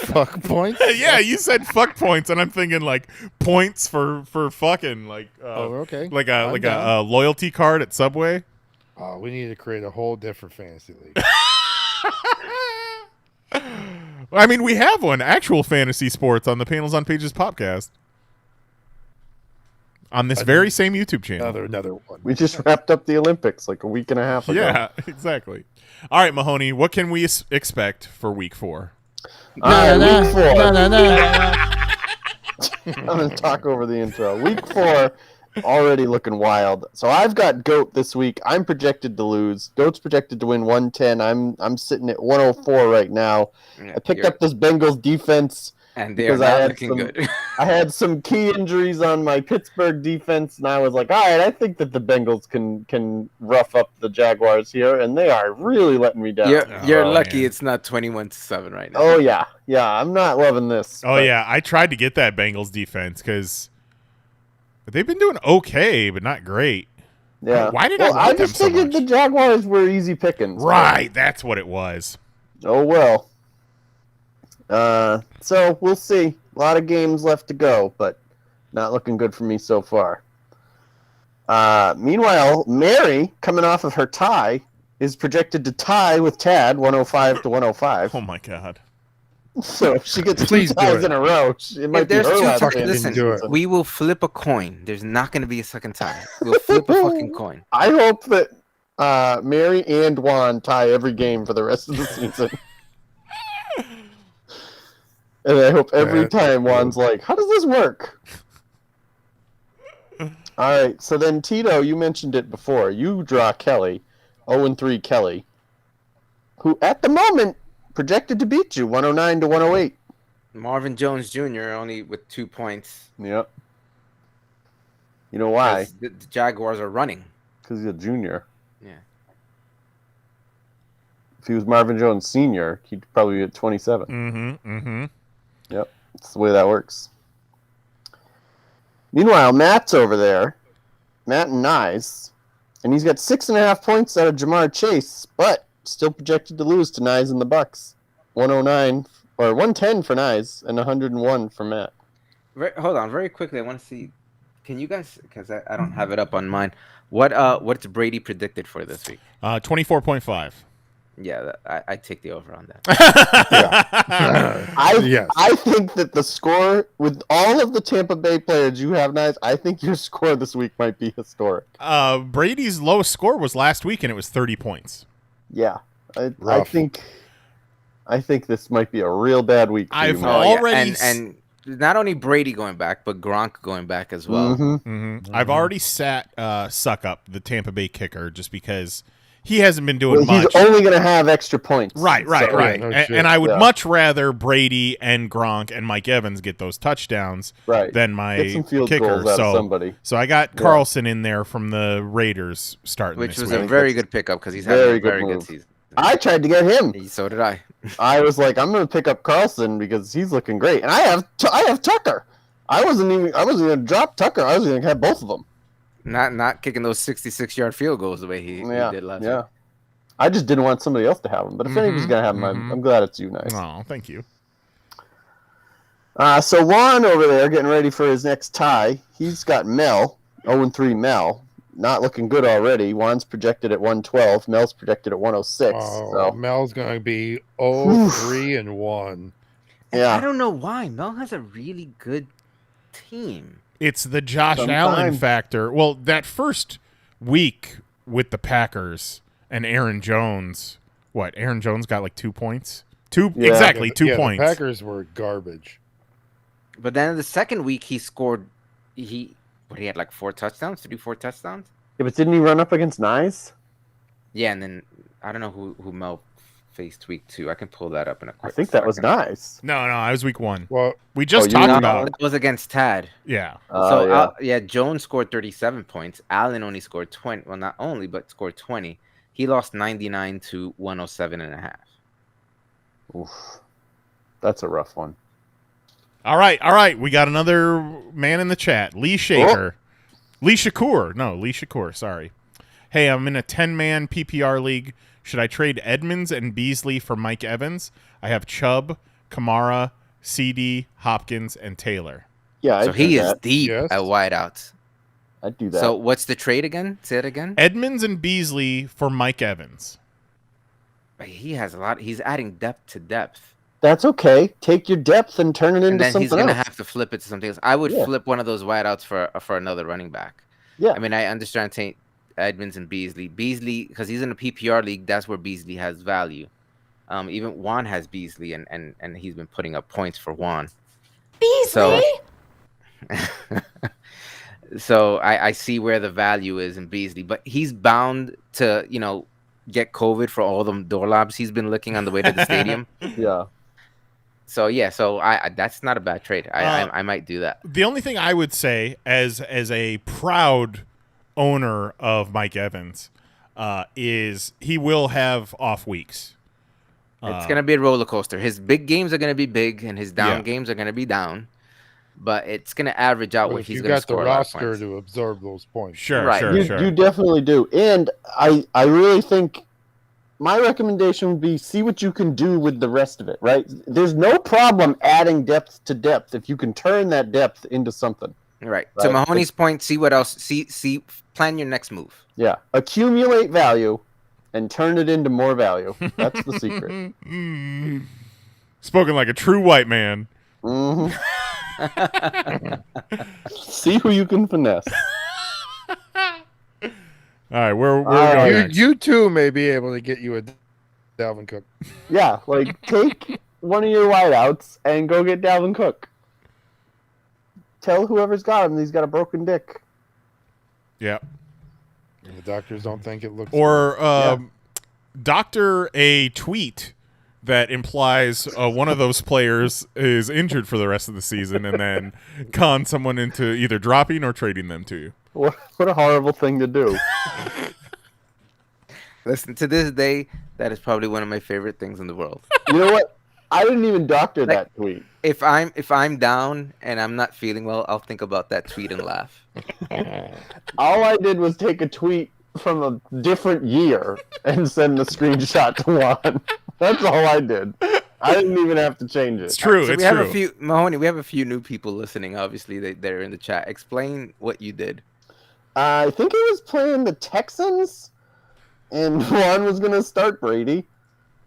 [SPEAKER 4] Fuck points.
[SPEAKER 6] Yeah, you said fuck points, and I'm thinking like points for fucking like
[SPEAKER 4] Oh, okay.
[SPEAKER 6] like
[SPEAKER 4] I'm
[SPEAKER 6] a
[SPEAKER 4] down.
[SPEAKER 6] loyalty card at Subway.
[SPEAKER 4] Oh, we need to create a whole different fantasy league.
[SPEAKER 6] I mean, we have one, actual fantasy sports on the Panels on Pages podcast. on this very same YouTube channel.
[SPEAKER 4] Another one.
[SPEAKER 3] We just wrapped up the Olympics like a week and a half ago.
[SPEAKER 6] Yeah, exactly. All right, Mahoney, what can we expect for week 4?
[SPEAKER 3] Week 4.
[SPEAKER 4] No.
[SPEAKER 3] I'm going to talk over the intro. Week 4, already looking wild. So I've got Goat this week. I'm projected to lose. Goat's projected to win 110. I'm sitting at 104 right now.
[SPEAKER 5] Yeah,
[SPEAKER 3] I picked up this Bengals defense.
[SPEAKER 5] and they are
[SPEAKER 3] because I
[SPEAKER 5] not
[SPEAKER 3] had
[SPEAKER 5] looking
[SPEAKER 3] some-
[SPEAKER 5] good.
[SPEAKER 3] I had some key injuries on my Pittsburgh defense, and I was like, all right, I think that the Bengals can rough up the Jaguars here, and they are really letting me down.
[SPEAKER 5] You're
[SPEAKER 6] Oh,
[SPEAKER 5] lucky
[SPEAKER 6] man.
[SPEAKER 5] it's not 21-7 right now.
[SPEAKER 3] Oh, yeah. Yeah, I'm not loving this.
[SPEAKER 6] Oh,
[SPEAKER 3] but-
[SPEAKER 6] yeah, I tried to get that Bengals defense because they've been doing okay, but not great.
[SPEAKER 3] Yeah.
[SPEAKER 6] Why did I
[SPEAKER 3] well,
[SPEAKER 6] want
[SPEAKER 3] I
[SPEAKER 6] them
[SPEAKER 3] just
[SPEAKER 6] so
[SPEAKER 3] figured
[SPEAKER 6] much?
[SPEAKER 3] the Jaguars were easy pickings.
[SPEAKER 6] Right, that's what it was.
[SPEAKER 3] Oh, well. So we'll see. A lot of games left to go, but not looking good for me so far. Meanwhile, Mary, coming off of her tie, is projected to tie with Tad, 105 to 105.
[SPEAKER 6] Oh, my God.
[SPEAKER 3] So if she gets
[SPEAKER 4] Please
[SPEAKER 3] two
[SPEAKER 4] do
[SPEAKER 3] ties
[SPEAKER 4] it.
[SPEAKER 3] in a row, it might be
[SPEAKER 5] there's
[SPEAKER 3] her
[SPEAKER 5] two
[SPEAKER 3] last
[SPEAKER 5] fucking-
[SPEAKER 3] game of the
[SPEAKER 5] listen,
[SPEAKER 4] do it.
[SPEAKER 3] season.
[SPEAKER 5] We will flip a coin. There's not going to be a second tie. We'll flip a fucking coin.
[SPEAKER 3] I hope that Mary and Juan tie every game for the rest of the season. And I hope every
[SPEAKER 4] That's
[SPEAKER 3] time
[SPEAKER 4] cool.
[SPEAKER 3] Juan's like, how does this work? All right, so then Tito, you mentioned it before. You draw Kelly, 0-3 Kelly, who at the moment projected to beat you, 109 to 108.
[SPEAKER 5] Marvin Jones Jr. only with 2 points.
[SPEAKER 3] Yep. You know why?
[SPEAKER 5] 'Cause The Jaguars are running.
[SPEAKER 3] Because he's a junior.
[SPEAKER 5] Yeah.
[SPEAKER 3] If he was Marvin Jones Sr., he'd probably be at 27.
[SPEAKER 6] Mm-hmm.
[SPEAKER 3] Yep, that's the way that works. Meanwhile, Matt's over there, Matt and Nyes, and he's got 6.5 points out of Jamar Chase, but still projected to lose to Nyes and the Bucks. 109 or 110 for Nyes and 101 for Matt.
[SPEAKER 5] Hold on, very quickly. I want to see. Can you guys? Because I don't have it up on mine. What's Brady predicted for this week?
[SPEAKER 6] 24.5.
[SPEAKER 5] Yeah, I take the over on that.
[SPEAKER 4] Yes.
[SPEAKER 3] I think that the score with all of the Tampa Bay players you have, Nyes, I think your score this week might be historic.
[SPEAKER 6] Brady's lowest score was last week, and it was 30 points.
[SPEAKER 3] Yeah, I
[SPEAKER 4] Rough.
[SPEAKER 3] think this might be a real bad week for
[SPEAKER 6] I've
[SPEAKER 3] you, Matt.
[SPEAKER 6] already
[SPEAKER 5] and not only Brady going back, but Gronk going back as well.
[SPEAKER 3] Mhm.
[SPEAKER 6] I've already sat Suck Up, the Tampa Bay kicker, just because he hasn't been doing
[SPEAKER 3] Well,
[SPEAKER 6] much.
[SPEAKER 3] he's only going to have extra points.
[SPEAKER 6] Right.
[SPEAKER 3] So-
[SPEAKER 4] no
[SPEAKER 6] and,
[SPEAKER 4] shit.
[SPEAKER 6] and I would
[SPEAKER 3] Yeah.
[SPEAKER 6] much rather Brady and Gronk and Mike Evans get those touchdowns
[SPEAKER 3] Right.
[SPEAKER 6] than
[SPEAKER 3] Get
[SPEAKER 6] my
[SPEAKER 3] some field
[SPEAKER 6] kicker.
[SPEAKER 3] goals out of
[SPEAKER 6] So,
[SPEAKER 3] somebody.
[SPEAKER 6] so I got
[SPEAKER 3] Yeah.
[SPEAKER 6] Carlson in there from the Raiders starting
[SPEAKER 5] Which
[SPEAKER 6] this
[SPEAKER 5] was
[SPEAKER 6] week.
[SPEAKER 5] a very good pickup because he's
[SPEAKER 3] Very
[SPEAKER 5] having a
[SPEAKER 3] good
[SPEAKER 5] very good
[SPEAKER 3] move.
[SPEAKER 5] season.
[SPEAKER 3] I tried to get him.
[SPEAKER 5] So did I.
[SPEAKER 3] I was like, I'm going to pick up Carlson because he's looking great, and I have Tucker. I wasn't going to drop Tucker. I was going to have both of them.
[SPEAKER 5] Not kicking those 66-yard field goals the way he did last
[SPEAKER 3] Yeah.
[SPEAKER 5] week.
[SPEAKER 3] I just didn't want somebody else to have them. But if anybody's going to have them,
[SPEAKER 6] mhm.
[SPEAKER 3] I'm glad it's you, Nice.
[SPEAKER 6] Oh, thank you.
[SPEAKER 3] So Juan over there getting ready for his next tie. He's got Mel, 0-3 Mel. Not looking good already. Juan's projected at 112. Mel's projected at 106.
[SPEAKER 4] Oh,
[SPEAKER 3] So,
[SPEAKER 4] Mel's going to be 0-3-1.
[SPEAKER 3] yeah.
[SPEAKER 5] I don't know why. Mel has a really good team.
[SPEAKER 6] It's the Josh
[SPEAKER 3] Sometime.
[SPEAKER 6] Allen factor. Well, that first week with the Packers and Aaron Jones, what? Aaron Jones got like 2 points?
[SPEAKER 3] Yeah.
[SPEAKER 6] Exactly,
[SPEAKER 4] Yeah,
[SPEAKER 6] 2
[SPEAKER 4] the
[SPEAKER 6] points.
[SPEAKER 4] Packers were garbage.
[SPEAKER 5] But then the second week he scored. He had like 4 touchdowns, 4 touchdowns.
[SPEAKER 3] Yeah, but didn't he run up against Nyes?
[SPEAKER 5] Yeah, and then I don't know who Mel faced week 2. I can pull that up in a
[SPEAKER 3] I
[SPEAKER 5] quick.
[SPEAKER 3] think that was
[SPEAKER 5] second.
[SPEAKER 3] Nyes.
[SPEAKER 6] No, I was week 1.
[SPEAKER 4] Well,
[SPEAKER 6] We just
[SPEAKER 3] you
[SPEAKER 6] talked
[SPEAKER 3] know-
[SPEAKER 6] about
[SPEAKER 5] That was against Tad.
[SPEAKER 6] yeah.
[SPEAKER 5] So Jones scored 37 points. Allen only scored 20. Well, not only, but scored 20. He lost 99 to 107.5.
[SPEAKER 3] Oof. That's a rough one.
[SPEAKER 6] All right. We got another man in the chat. Lee Shaker. Lee Shakur. Sorry. Hey, I'm in a 10-man PPR league. Should I trade Edmonds and Beasley for Mike Evans? I have Chubb, Kamara, CD, Hopkins, and Taylor.
[SPEAKER 3] Yeah,
[SPEAKER 5] So
[SPEAKER 3] I'd
[SPEAKER 5] he
[SPEAKER 3] do
[SPEAKER 5] is
[SPEAKER 3] that.
[SPEAKER 5] deep
[SPEAKER 4] Yes.
[SPEAKER 5] at wideouts.
[SPEAKER 3] I'd do that.
[SPEAKER 5] So what's the trade again? Say it again.
[SPEAKER 6] Edmonds and Beasley for Mike Evans.
[SPEAKER 5] He has a lot. He's adding depth to depth.
[SPEAKER 3] That's okay. Take your depth and turn it
[SPEAKER 5] And
[SPEAKER 3] into
[SPEAKER 5] then
[SPEAKER 3] something
[SPEAKER 5] he's gonna
[SPEAKER 3] else.
[SPEAKER 5] have to flip it to something else. I would
[SPEAKER 3] Yeah.
[SPEAKER 5] flip one of those wideouts for another running back.
[SPEAKER 3] Yeah.
[SPEAKER 5] I mean, I understand Edmonds and Beasley. Beasley, because he's in a PPR league, that's where Beasley has value. Even Juan has Beasley, and he's been putting up points for Juan.
[SPEAKER 2] Beasley.
[SPEAKER 5] So I see where the value is in Beasley, but he's bound to, get COVID for all the doorknobs he's been licking on the way to the stadium.
[SPEAKER 3] Yeah.
[SPEAKER 5] So I that's not a bad trade. I might do that.
[SPEAKER 6] The only thing I would say as a proud owner of Mike Evans is he will have off weeks.
[SPEAKER 5] It's gonna be a roller coaster. His big games are gonna be big, and his down
[SPEAKER 6] Yeah.
[SPEAKER 5] games are gonna be down. But it's gonna average out
[SPEAKER 4] But
[SPEAKER 5] where
[SPEAKER 4] if
[SPEAKER 5] he's
[SPEAKER 4] you
[SPEAKER 5] gonna
[SPEAKER 4] got the
[SPEAKER 5] score a lot of
[SPEAKER 4] roster
[SPEAKER 5] points.
[SPEAKER 4] to absorb those points.
[SPEAKER 6] Sure,
[SPEAKER 5] Right.
[SPEAKER 6] sure, sure.
[SPEAKER 3] You definitely do. And I really think my recommendation would be see what you can do with the rest of it, right? There's no problem adding depth to depth if you can turn that depth into something.
[SPEAKER 5] Right.
[SPEAKER 3] Right.
[SPEAKER 5] To Mahoney's point, see what else. See. Plan your next move.
[SPEAKER 3] Yeah. Accumulate value and turn it into more value. That's the secret.
[SPEAKER 6] Spoken like a true white man.
[SPEAKER 3] hmm See who you can finesse.
[SPEAKER 6] All right, where
[SPEAKER 3] All
[SPEAKER 6] we
[SPEAKER 3] right.
[SPEAKER 6] going
[SPEAKER 4] You,
[SPEAKER 6] next?
[SPEAKER 4] you too may be able to get you a Dalvin Cook.
[SPEAKER 3] Yeah, like take one of your wideouts and go get Dalvin Cook. Tell whoever's got him he's got a broken dick.
[SPEAKER 6] Yeah.
[SPEAKER 4] And the doctors don't think it looks.
[SPEAKER 6] Or doctor a tweet that implies one of those players is injured for the rest of the season and then con someone into either dropping or trading them to you.
[SPEAKER 3] What a horrible thing to do.
[SPEAKER 5] Listen, to this day, that is probably one of my favorite things in the world.
[SPEAKER 3] You know what? I didn't even doctor that tweet.
[SPEAKER 5] If I'm down and I'm not feeling well, I'll think about that tweet and laugh.
[SPEAKER 3] All I did was take a tweet from a different year and send the screenshot to Juan. That's all I did. I didn't even have to change it.
[SPEAKER 6] It's true.
[SPEAKER 5] So
[SPEAKER 6] it's
[SPEAKER 5] we have
[SPEAKER 6] true.
[SPEAKER 5] a few Mahoney. We have a few new people listening. Obviously, they're in the chat. Explain what you did.
[SPEAKER 3] I think he was playing the Texans, and Juan was going to start Brady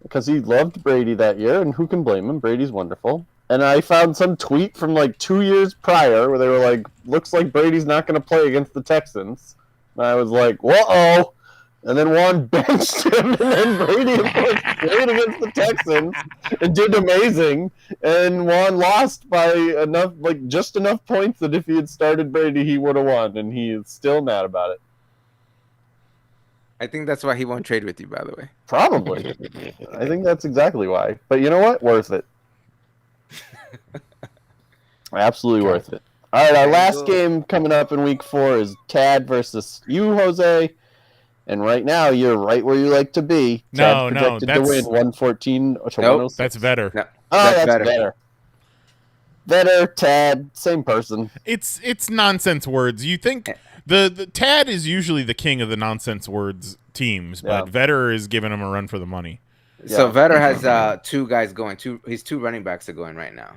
[SPEAKER 3] because he loved Brady that year, and who can blame him? Brady's wonderful. And I found some tweet from like 2 years prior where they were like, looks like Brady's not going to play against the Texans. And I was like, whoa. And then Juan benched him, and then Brady, of course, played against the Texans and did amazing. And Juan lost by enough, like just enough points that if he had started Brady, he would have won. And he is still mad about it.
[SPEAKER 5] I think that's why he won't trade with you. By the way.
[SPEAKER 3] Probably. I think that's exactly why. But you know what? Worth it. Absolutely worth it. All right, our last game coming up in week 4 is Tad versus you, Jose. And right now, you're right where you like to be.
[SPEAKER 6] No,
[SPEAKER 3] Tad's
[SPEAKER 6] no,
[SPEAKER 3] projected to
[SPEAKER 6] that's-
[SPEAKER 3] win 114 to 106.
[SPEAKER 6] That's better.
[SPEAKER 5] No,
[SPEAKER 3] Oh, that's
[SPEAKER 5] better.
[SPEAKER 3] better. Better, Tad, same person.
[SPEAKER 6] It's nonsense words. You think the Tad is usually the king of the nonsense words teams, but Vetter is giving him a run for the money.
[SPEAKER 5] So Vetter has two guys going. His two running backs are going right now.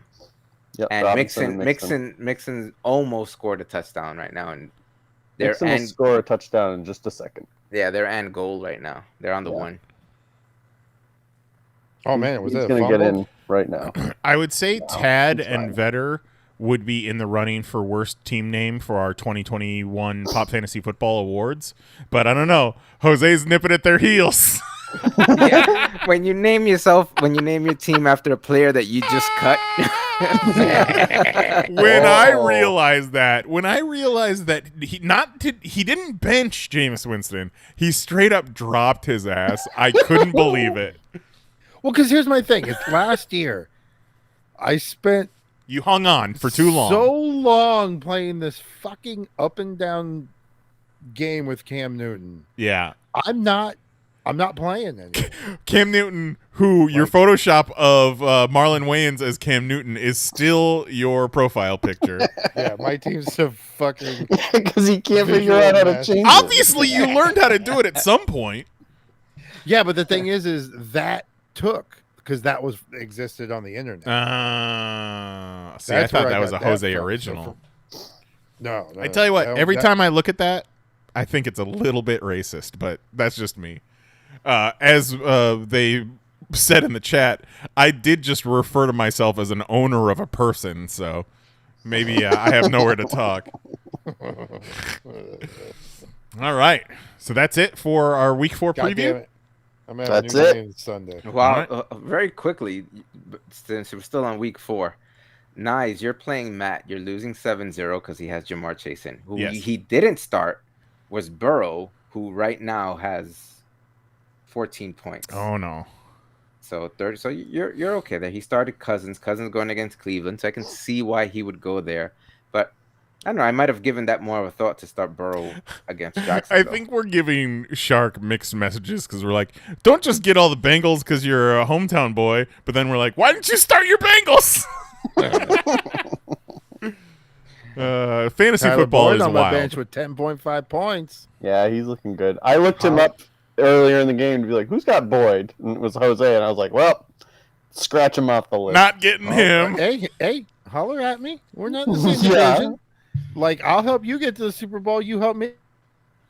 [SPEAKER 3] Yep,
[SPEAKER 5] And
[SPEAKER 3] Robinson,
[SPEAKER 5] Mixon almost scored a touchdown right now, and they're
[SPEAKER 3] Mixon will score a touchdown in just a second.
[SPEAKER 5] they're end goal right now. They're on the one.
[SPEAKER 4] Oh man, was
[SPEAKER 3] He's
[SPEAKER 4] that a
[SPEAKER 3] going to
[SPEAKER 4] fumble?
[SPEAKER 3] get in right now.
[SPEAKER 6] I would say Tad
[SPEAKER 3] he's
[SPEAKER 6] and
[SPEAKER 3] fine.
[SPEAKER 6] Vetter would be in the running for worst team name for our 2021 Pop Fantasy Football Awards, but I don't know. Jose's nipping at their heels.
[SPEAKER 5] Yeah. When you name your team after a player that you just cut.
[SPEAKER 6] When I realized that he didn't bench Jameis Winston, he straight up dropped his ass. I couldn't believe it.
[SPEAKER 4] Well, because here's my thing. It's last year. I spent
[SPEAKER 6] You hung on for too long.
[SPEAKER 4] so long playing this fucking up and down game with Cam Newton.
[SPEAKER 6] Yeah.
[SPEAKER 4] I'm not playing anymore.
[SPEAKER 6] Cam Newton, who your Photoshop of Marlon Wayans as Cam Newton is still your profile picture.
[SPEAKER 4] Yeah, my team's a fucking.
[SPEAKER 3] Because he can't figure
[SPEAKER 4] Visual
[SPEAKER 3] out how to
[SPEAKER 4] mess.
[SPEAKER 3] change it.
[SPEAKER 6] Obviously, you learned how to do it at some point.
[SPEAKER 4] Yeah, but the thing is that took because that was existed on the internet.
[SPEAKER 6] See, I
[SPEAKER 4] That's
[SPEAKER 6] thought
[SPEAKER 4] where
[SPEAKER 6] that was a
[SPEAKER 4] got that
[SPEAKER 6] Jose
[SPEAKER 4] from. So
[SPEAKER 6] original.
[SPEAKER 4] No,
[SPEAKER 6] I tell you what, every
[SPEAKER 4] that-
[SPEAKER 6] time I look at that, I think it's a little bit racist, but that's just me. As they said in the chat, I did just refer to myself as an owner of a person, so maybe I have nowhere to talk. All right. So that's it for our Week 4
[SPEAKER 4] God damn
[SPEAKER 6] preview.
[SPEAKER 4] it. I'm having
[SPEAKER 3] That's
[SPEAKER 4] new
[SPEAKER 3] it.
[SPEAKER 4] games Sunday.
[SPEAKER 5] Well, very quickly, since we're still on week 4, Nyes, you're playing Matt. You're losing 7-0 because he has Jamar Chase in. Who
[SPEAKER 6] Yes.
[SPEAKER 5] he didn't start was Burrow, who right now has 14 points.
[SPEAKER 6] Oh, no.
[SPEAKER 5] So 30. So you're okay there. He started Cousins. Cousins going against Cleveland, so I can see why he would go there. But I don't know. I might have given that more of a thought to start Burrow against Jackson.
[SPEAKER 6] I think we're giving Shark mixed messages because we're like, don't just get all the Bengals because you're a hometown boy, but then we're like, why didn't you start your Bengals? Fantasy
[SPEAKER 4] Tyler
[SPEAKER 6] football
[SPEAKER 4] Boyd
[SPEAKER 6] is
[SPEAKER 4] on my
[SPEAKER 6] wild.
[SPEAKER 4] bench with 10.5 points.
[SPEAKER 3] Yeah, he's looking good. I looked him up earlier in the game to be like, who's got Boyd? And it was Jose, and I was like, well, scratch him off the list.
[SPEAKER 6] Not getting him.
[SPEAKER 4] Hey, holler at me. We're not in the same
[SPEAKER 3] Yeah.
[SPEAKER 4] division. Like, I'll help you get to the Super Bowl. You help me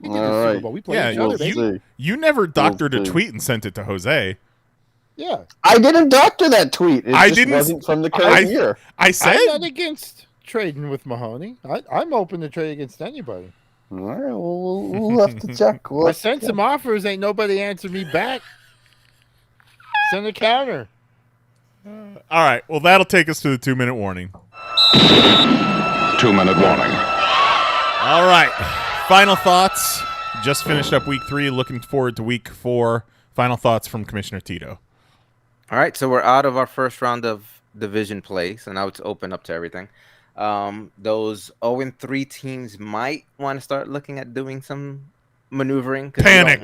[SPEAKER 4] get to the
[SPEAKER 3] All
[SPEAKER 4] Super
[SPEAKER 3] right.
[SPEAKER 4] Bowl. We play
[SPEAKER 6] Yeah,
[SPEAKER 4] each
[SPEAKER 3] We'll
[SPEAKER 4] other, baby.
[SPEAKER 3] see.
[SPEAKER 6] You never doctored a
[SPEAKER 3] see.
[SPEAKER 6] tweet and sent it to Jose.
[SPEAKER 4] Yeah.
[SPEAKER 3] I didn't doctor that tweet. It
[SPEAKER 6] I
[SPEAKER 3] just
[SPEAKER 6] didn't-
[SPEAKER 3] wasn't from the
[SPEAKER 6] I-
[SPEAKER 3] current year.
[SPEAKER 6] I said,
[SPEAKER 4] I'm not against trading with Mahoney. I'm open to trade against anybody.
[SPEAKER 3] All right, we'll have to check.
[SPEAKER 4] I sent some offers. Ain't nobody answered me back. Send a counter.
[SPEAKER 6] all right, well, that'll take us to the 2-minute warning.
[SPEAKER 7] 2-minute warning.
[SPEAKER 6] All right, final thoughts. Just finished up week 3, looking forward to week 4. Final thoughts from Commissioner Tito.
[SPEAKER 5] All right, so we're out of our first round of division play, so now it's open up to everything. Those 0-3 teams might want to start looking at doing some maneuvering.
[SPEAKER 6] Panic.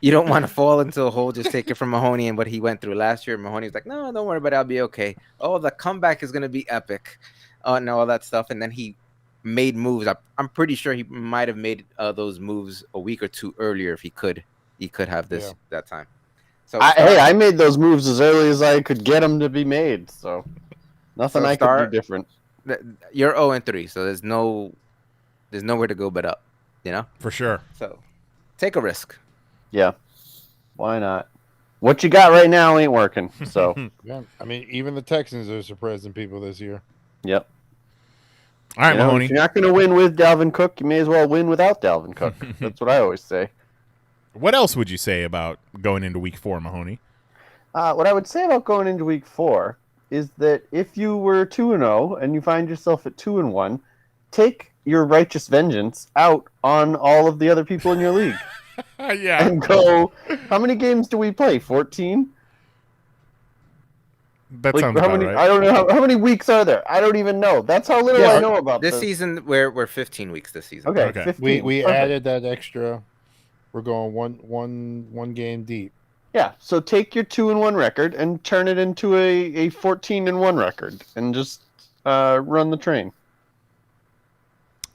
[SPEAKER 5] You don't want to fall into a hole. Just take it from Mahoney and what he went through last year. Mahoney was like, no, don't worry about it. I'll be okay. Oh, the comeback is going to be epic. And all that stuff. And then he made moves. I'm pretty sure he might have made those moves a week or two earlier if he could. He could have this that time. So
[SPEAKER 3] I made those moves as early as I could get them to be made, so nothing I could do different.
[SPEAKER 5] You're 0-3, so there's nowhere to go but up, you know?
[SPEAKER 6] For sure.
[SPEAKER 5] So take a risk.
[SPEAKER 3] Yeah, why not? What you got right now ain't working, so
[SPEAKER 4] Yeah, I mean, even the Texans are surprising people this year.
[SPEAKER 3] yep.
[SPEAKER 6] All right,
[SPEAKER 3] You know,
[SPEAKER 6] Mahoney.
[SPEAKER 3] if you're not going to win with Dalvin Cook, you may as well win without Dalvin Cook. That's what I always say.
[SPEAKER 6] What else would you say about going into week 4, Mahoney?
[SPEAKER 3] What I would say about going into week 4 is that if you were 2-0 and you find yourself at 2-1, take your righteous vengeance out on all of the other people in your league
[SPEAKER 6] Yeah.
[SPEAKER 3] and go. How many games do we play? 14.
[SPEAKER 6] That sounds
[SPEAKER 3] how
[SPEAKER 6] about
[SPEAKER 3] many?
[SPEAKER 6] right.
[SPEAKER 3] I don't know how many weeks are there. I don't even know. That's how little I know about
[SPEAKER 5] this season. We're 15 weeks this season.
[SPEAKER 3] Okay,
[SPEAKER 6] Okay.
[SPEAKER 3] 15.
[SPEAKER 4] We
[SPEAKER 3] Perfect.
[SPEAKER 4] added that extra. We're going one game deep.
[SPEAKER 3] Yeah, so take your 2-1 record and turn it into a 14-1 record, and just run the train.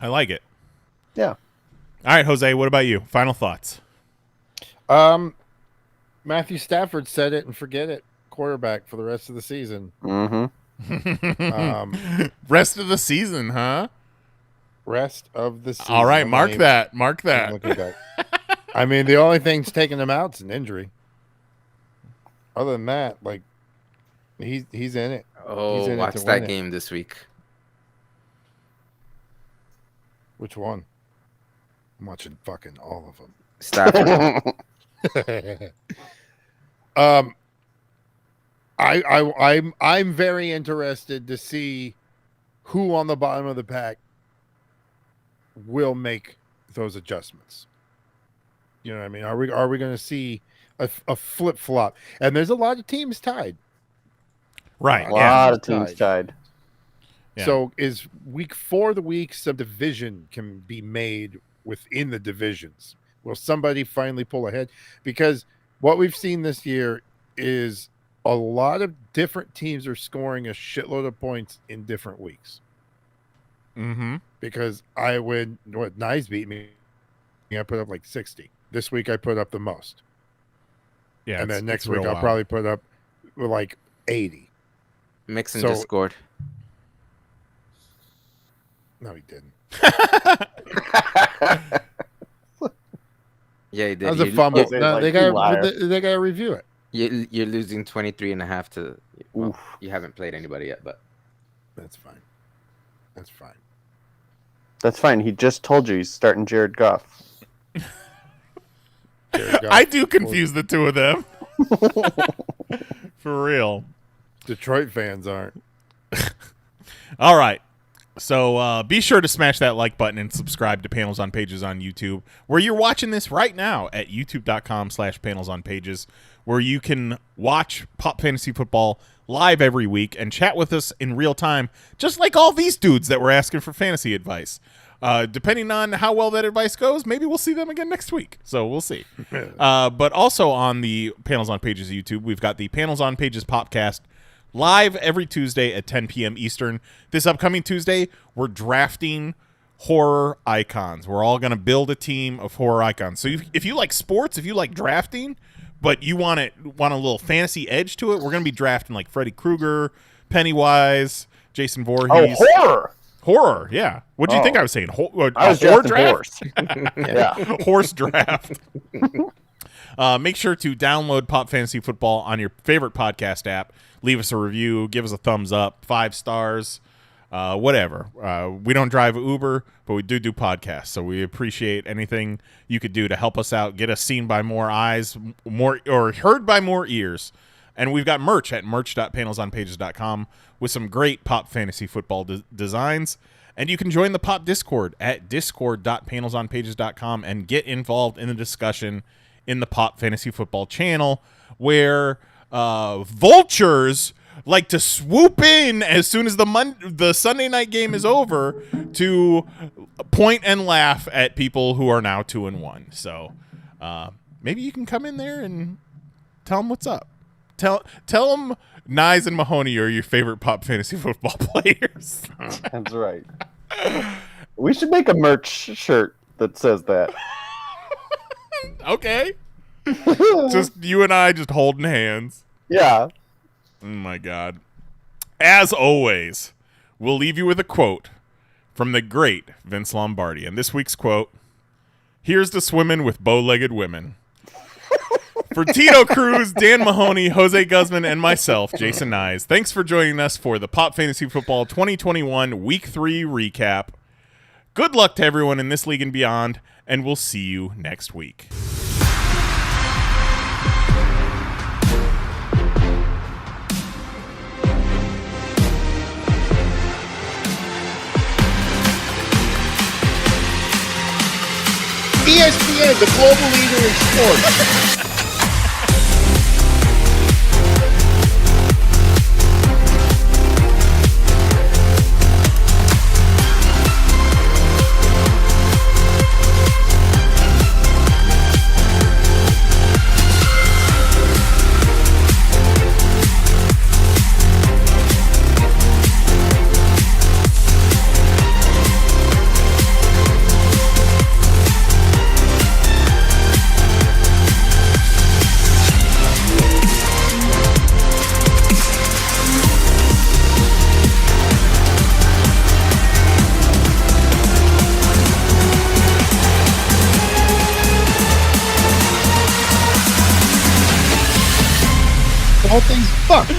[SPEAKER 6] I like it.
[SPEAKER 3] Yeah.
[SPEAKER 6] All right, Jose, what about you? Final thoughts.
[SPEAKER 4] Matthew Stafford said it and forget it. Quarterback for the rest of the season.
[SPEAKER 3] Mm-hmm.
[SPEAKER 6] Rest of the season, huh?
[SPEAKER 4] Rest of the season.
[SPEAKER 6] All right,
[SPEAKER 4] I'm
[SPEAKER 6] mark
[SPEAKER 4] looking-
[SPEAKER 6] that. Mark
[SPEAKER 4] I'm
[SPEAKER 6] that.
[SPEAKER 4] looking back. I mean, the only thing's taking him out is an injury. Other than that, like he's in it.
[SPEAKER 5] Oh,
[SPEAKER 4] He's in it
[SPEAKER 5] watch
[SPEAKER 4] to
[SPEAKER 5] that
[SPEAKER 4] win it.
[SPEAKER 5] game this week.
[SPEAKER 4] Which one? I'm watching fucking all of them.
[SPEAKER 5] Stafford.
[SPEAKER 4] I'm very interested to see who on the bottom of the pack will make those adjustments. You know what I mean? Are we going to see a flip flop? And there's a lot of teams tied.
[SPEAKER 6] Right.
[SPEAKER 3] A
[SPEAKER 6] Yeah.
[SPEAKER 3] lot of teams tied.
[SPEAKER 6] Yeah.
[SPEAKER 4] So is week 4 the week some division can be made within the divisions? Will somebody finally pull ahead? Because what we've seen this year is a lot of different teams are scoring a shitload of points in different weeks.
[SPEAKER 6] Mm-hmm.
[SPEAKER 4] Because Nyes beat me, I put up like 60. This week I put up the most.
[SPEAKER 6] Yeah.
[SPEAKER 4] And then next
[SPEAKER 6] it's
[SPEAKER 4] week
[SPEAKER 6] real
[SPEAKER 4] I'll
[SPEAKER 6] wild.
[SPEAKER 4] probably put up like 80.
[SPEAKER 5] Mixon
[SPEAKER 4] So-
[SPEAKER 5] just scored.
[SPEAKER 4] No, he didn't.
[SPEAKER 5] Yeah, he did.
[SPEAKER 4] That was a
[SPEAKER 5] He-
[SPEAKER 4] fumble.
[SPEAKER 3] Jose,
[SPEAKER 4] No,
[SPEAKER 3] like,
[SPEAKER 4] they
[SPEAKER 3] you
[SPEAKER 4] got
[SPEAKER 3] liar.
[SPEAKER 4] they got to review it.
[SPEAKER 5] You're losing 23.5 to. Well, you haven't played anybody yet, but
[SPEAKER 4] That's fine. That's fine.
[SPEAKER 3] That's fine. He just told you he's starting Jared Goff.
[SPEAKER 6] I do confuse the two of them. For real.
[SPEAKER 4] Detroit fans aren't.
[SPEAKER 6] All right. So be sure to smash that like button and subscribe to Panels on Pages on YouTube, where you're watching this right now at youtube.com/panelsonpages, where you can watch Pop Fantasy Football live every week and chat with us in real time, just like all these dudes that were asking for fantasy advice. Depending on how well that advice goes, maybe we'll see them again next week. So we'll see. But also on the Panels on Pages YouTube, we've got the Panels on Pages Popcast live every Tuesday at 10 p.m. Eastern. This upcoming Tuesday, we're drafting horror icons. We're all going to build a team of horror icons. So if you like sports, if you like drafting, but you want a little fantasy edge to it, we're going to be drafting like Freddy Krueger, Pennywise, Jason Voorhees.
[SPEAKER 3] Oh,
[SPEAKER 6] Horror, yeah. What do you think I was saying?
[SPEAKER 3] I was
[SPEAKER 6] horror
[SPEAKER 3] draft?
[SPEAKER 6] Yeah. Horse draft. Make sure to download Pop Fantasy Football on your favorite podcast app. Leave us a review. Give us a thumbs up. 5 stars. Whatever. We don't drive Uber, but we do podcasts. So we appreciate anything you could do to help us out, get us seen by more eyes, or heard by more ears. And we've got merch at merch.panelsonpages.com with some great Pop Fantasy Football designs. And you can join the Pop Discord at discord.panelsonpages.com and get involved in the discussion in the Pop Fantasy Football channel, where vultures like to swoop in as soon as the Sunday night game is over to point and laugh at people who are now 2-1. So maybe you can come in there and tell them what's up. Tell them Nyes and Mahoney are your favorite Pop Fantasy Football players.
[SPEAKER 3] That's right. We should make a merch shirt that says that.
[SPEAKER 6] Okay. Just you and I just holding hands.
[SPEAKER 3] Yeah.
[SPEAKER 6] Oh my God. As always, we'll leave you with a quote from the great Vince Lombardi. And this week's quote: "Here's to swimming with bow-legged women." For Tito Cruz, Dan Mahoney, Jose Guzman, and myself, Jason Nyes, thanks for joining us for the Pop Fantasy Football 2021 Week 3 recap. Good luck to everyone in this league and beyond, and we'll see you next week.
[SPEAKER 4] ESPN, the global leader in sports. The whole thing's fucked.